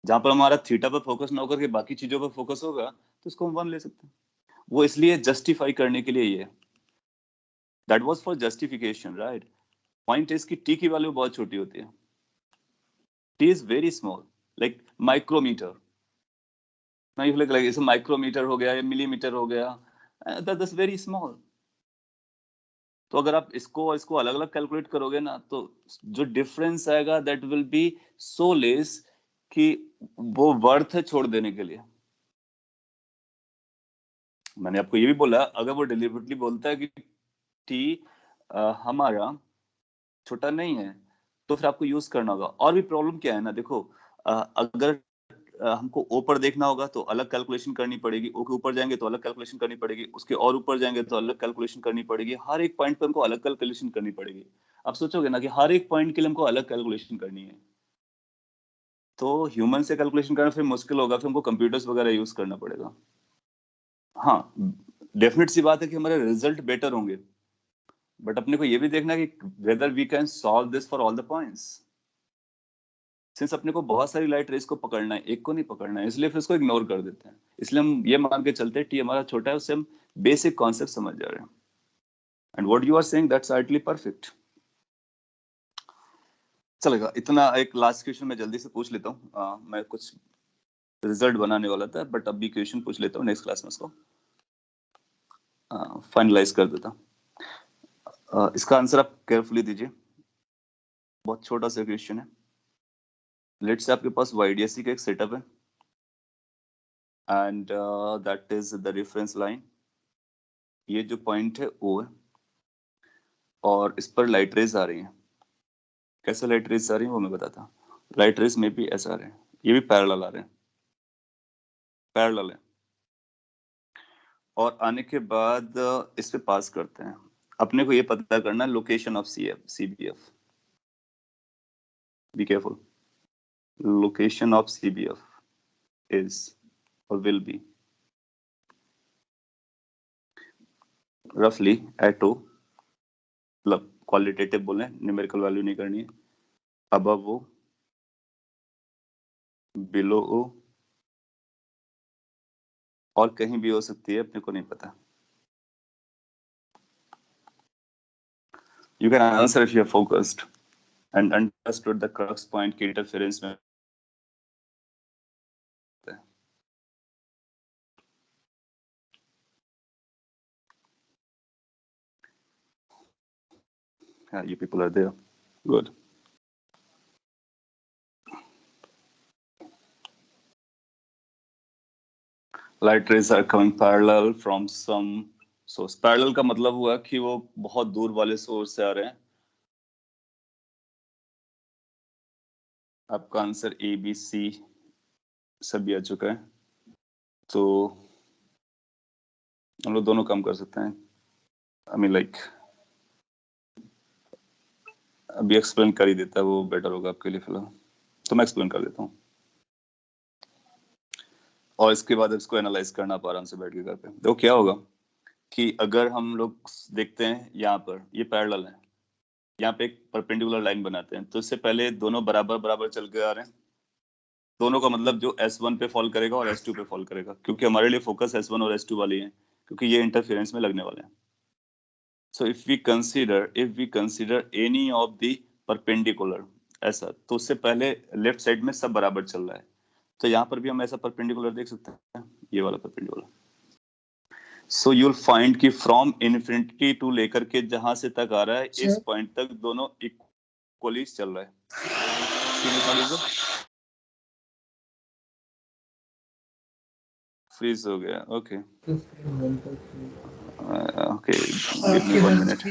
जहां पर हमारा थीटा पर फोकस ना होकर के बाकी चीजों पर फोकस होगा तो इसको हम 1 ले सकते हैं। वो इसलिए जस्टिफाई करने के लिए ये, that was for justification, right. Point is कि टी की वैल्यू बहुत छोटी होती है, t is very small, like micrometre. नहीं लाइक जैसे माइक्रोमीटर हो गया या मिलीमीटर हो गया, दैट्स वेरी स्मॉल। तो अगर आप इसको और इसको अलग अलग कैलकुलेट करोगे ना तो जो डिफरेंस आएगा that will B so less कि वो वर्थ है छोड़ देने के लिए। मैंने आपको ये भी बोला, अगर वो डिलिबरेटली बोलता है कि टी हमारा छोटा नहीं है तो फिर आपको यूज करना होगा। और भी प्रॉब्लम क्या है ना, देखो अगर हमको ओ पर देखना होगा तो अलग कैलकुलेशन करनी पड़ेगी, ओ के ऊपर जाएंगे तो अलग कैलकुलेशन करनी पड़ेगी, उसके और ऊपर जाएंगे तो अलग कैलकुलेशन करनी पड़ेगी, हर एक पॉइंट पे हमको अलग कैलकुलेशन करनी पड़ेगी। आप सोचोगे ना कि हर एक पॉइंट के लिए हमको अलग कैलकुलेशन करनी है, तो ह्यूमन से कैलकुलेशन करना फिर मुश्किल होगा, फिर हमको कंप्यूटर्स वगैरह यूज करना पड़ेगा। हाँ, डेफिनेट सी बात है कि हमारे रिजल्ट बेटर होंगे, बट अपने को ये भी देखना है कि whether we can solve this for all the points. Since अपने को बहुत सारी लाइट रेस को पकड़ना है, एक को नहीं पकड़ना है, इसलिए फिर उसको इग्नोर कर देते हैं। इसलिए हम ये मान के चलते हैं टी हमारा छोटा है, उससे हम बेसिक कॉन्सेप्ट समझ जा रहे हैं। And what you are saying that's utterly perfect. चलेगा, इतना एक लास्ट क्वेश्चन मैं जल्दी से पूछ लेता हूँ। मैं कुछ रिजल्ट बनाने वाला था बट अभी क्वेश्चन पूछ लेता हूँ, नेक्स्ट क्लास में उसको फाइनलाइज कर देता हूँ। इसका आंसर आप केयरफुली दीजिए, बहुत छोटा सा क्वेश्चन है। लेट्स से आपके पास YDSC का एक सेटअप है and that is the reference line. ये जो पॉइंट है O है और इस पर लाइट रेज आ रही हैं। कैसे लाइट रेज आ रही हैं वो मैं बताता हूँ। लाइट रेज में भी ऐसा आ रहे हैं, ये भी पैरेलल आ रहे हैं, पैरेलल है। और आने के बाद इस पे पास करते हैं। अपने को ये पता करना है location of CBF। Be careful, location of CBF is और विल बी रफली एट O, मतलब क्वालिटेटिव बोले, न्यूमेरिकल वैल्यू नहीं करनी है, अबव O, बिलो O, और कहीं भी हो सकती है, अपने को नहीं पता। You can answer if you are focused and understood the crux point की इंटरफेरेंस में होता है। Yeah, you people are there. Good. Light rays are coming parallel from some source. Parallel का मतलब हुआ कि वो बहुत दूर वाले सोर्स से आ रहे हैं। आपका आंसर ABC सभी आ चुका है, तो हम लोग दोनों काम कर सकते हैं। I mean like अभी एक्सप्लेन कर ही देता है, वो बेटर होगा आपके लिए फिलहाल, तो मैं एक्सप्लेन कर देता हूँ और इसके बाद इसको एनालाइज करना आप आराम से बैठ के घर पे। देखो क्या होगा कि अगर हम लोग देखते हैं यहाँ पर ये पैरेलल है, यहाँ पे एक परपेंडिकुलर लाइन बनाते हैं, तो इससे पहले दोनों बराबर बराबर चल के आ रहे हैं। दोनों का मतलब जो S1 पे फॉल करेगा और S2 पे फॉल करेगा, क्योंकि हमारे लिए फोकस S1 और S2 वाली है, क्योंकि ये इंटरफेरेंस में लगने वाले हैं। So if we consider any of the perpendicular ऐसा, तो उससे पहले लेफ्ट साइड में सब बराबर चल रहा है, तो यहाँ पर भी हम ऐसा परपेंडिकुलर देख सकते हैं, ये वाला perpendicular. So you will find कि फ्रॉम इन्फिनिटी टू लेकर के जहां से तक आ रहा है इस पॉइंट तक दोनों इक्वली चल रहा है। फ्रीज हो गया। Okay okay, give me 1 minute.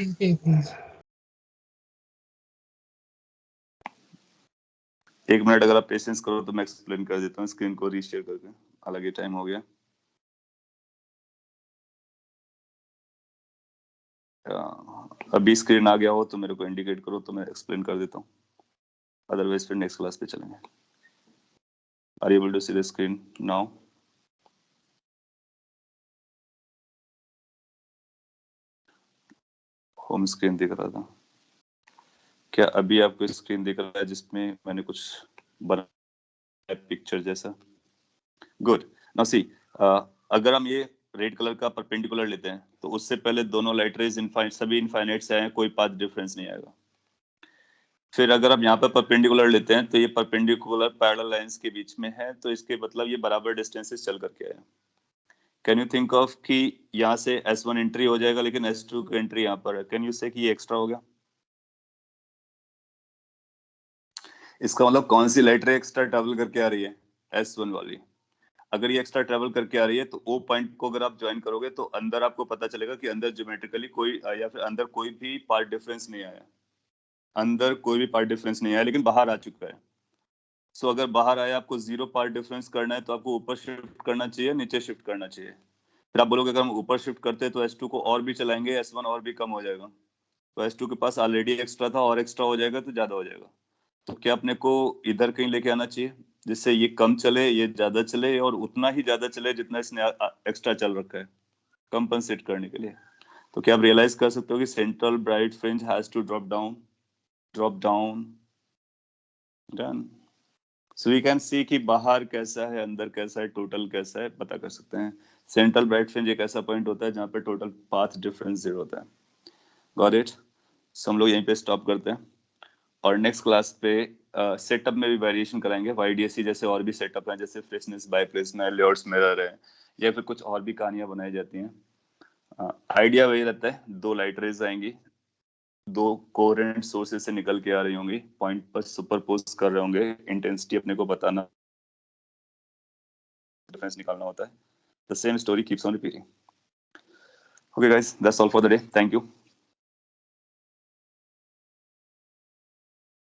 एक मिनट अगर आप पेशेंस करो तो मैं एक्सप्लेन कर देता हूँ स्क्रीन को रीशेयर करके, हालांकि टाइम हो गया। अभी स्क्रीन आ गया हो तो मेरे को इंडिकेट करो तो मैं एक्सप्लेन कर देता हूँ, अदरवाइज फिर नेक्स्ट क्लास पे चलेंगे। Are you able to see the screen now? Home screen दिख रहा था क्या? अभी आपको स्क्रीन दिख रहा है जिसमें मैंने कुछ बनाया पिक्चर जैसा? गुड। नाउ सी, अगर हम ये रेड कलर का परपेंडिकुलर लेते हैं तो उससे पहले दोनों लाइट रेज इनफाइनाइट, सभी इनफाइनाइट से आए, कोई पाथ डिफरेंस नहीं आएगा। फिर अगर हम यहाँ पर परपेंडिकुलर लेते हैं तो ये परपेंडिकुलर पैरेलल लाइंस के बीच में है, तो इसके मतलब ये बराबर डिस्टेंसेस चल करके आए। कैन यू थिंक ऑफ कि यहाँ से S1 एंट्री हो जाएगा लेकिन S2 की एंट्री यहाँ पर है, कैन यू से कि ये एक्स्ट्रा हो गया? इसका मतलब कौन सी लाइट रे एक्स्ट्रा ट्रेवल करके आ रही है? S1 वाली। अगर ये एक्स्ट्रा ट्रेवल करके आ रही है तो O पॉइंट को अगर आप ज्वाइन करोगे तो अंदर आपको पता चलेगा कि अंदर ज्योमेट्रिकली कोई या फिर अंदर कोई भी पार्ट डिफरेंस नहीं आया, अंदर कोई भी पार्ट डिफरेंस नहीं आया, लेकिन बाहर आ चुका है। सो अगर बाहर आया, आपको 0 पार्ट डिफरेंस करना है तो आपको ऊपर शिफ्ट करना चाहिए, नीचे शिफ्ट करना चाहिए। फिर आप बोलोगे अगर हम ऊपर शिफ्ट करते हैं तो S2 को और भी चलाएंगे, S1 और भी कम हो जाएगा। तो S2 के पास ऑलरेडी एक्स्ट्रा था और एक्स्ट्रा हो जाएगा तो ज्यादा हो जाएगा। तो क्या अपने को इधर कहीं लेके आना चाहिए जिससे ये कम चले, ये ज्यादा चले, और उतना ही ज्यादा चले जितना इसने एक्स्ट्रा चल रखा है, कंपनसेट करने के लिए। तो क्या आप रियलाइज कर सकते हो कि central bright fringe has to drop down. Done. So we can see कि बाहर कैसा है, अंदर कैसा है, टोटल कैसा है, पता कर सकते हैं। सेंट्रल ब्राइट फ्रिंज एक ऐसा पॉइंट होता है जहाँ पे टोटल पाथ डिफरेंस 0 होता है। Got it? सो हम लोग यहीं पे स्टॉप करते हैं और नेक्स्ट क्लास पे सेटअप में भी वेरिएशन कराएंगे। YDSC जैसे और भी सेटअप हैं, जैसे फ्रेशनेस, बाइप्रिज्म है, लेयर्स मिरर है, या फिर कुछ और भी कहानियां बनाई जाती हैं। आइडिया वही रहता है, 2 लाइट रेज आएंगी, 2 कोहेरेंट सोर्सेज से निकल के आ रही होंगी, पॉइंट पर सुपरपोज कर रहे होंगे, इंटेंसिटी अपने को बताना, डिफरेंस निकालना होता है। The same story keeps on repeating. Okay guys, that's all for the day. Thank you.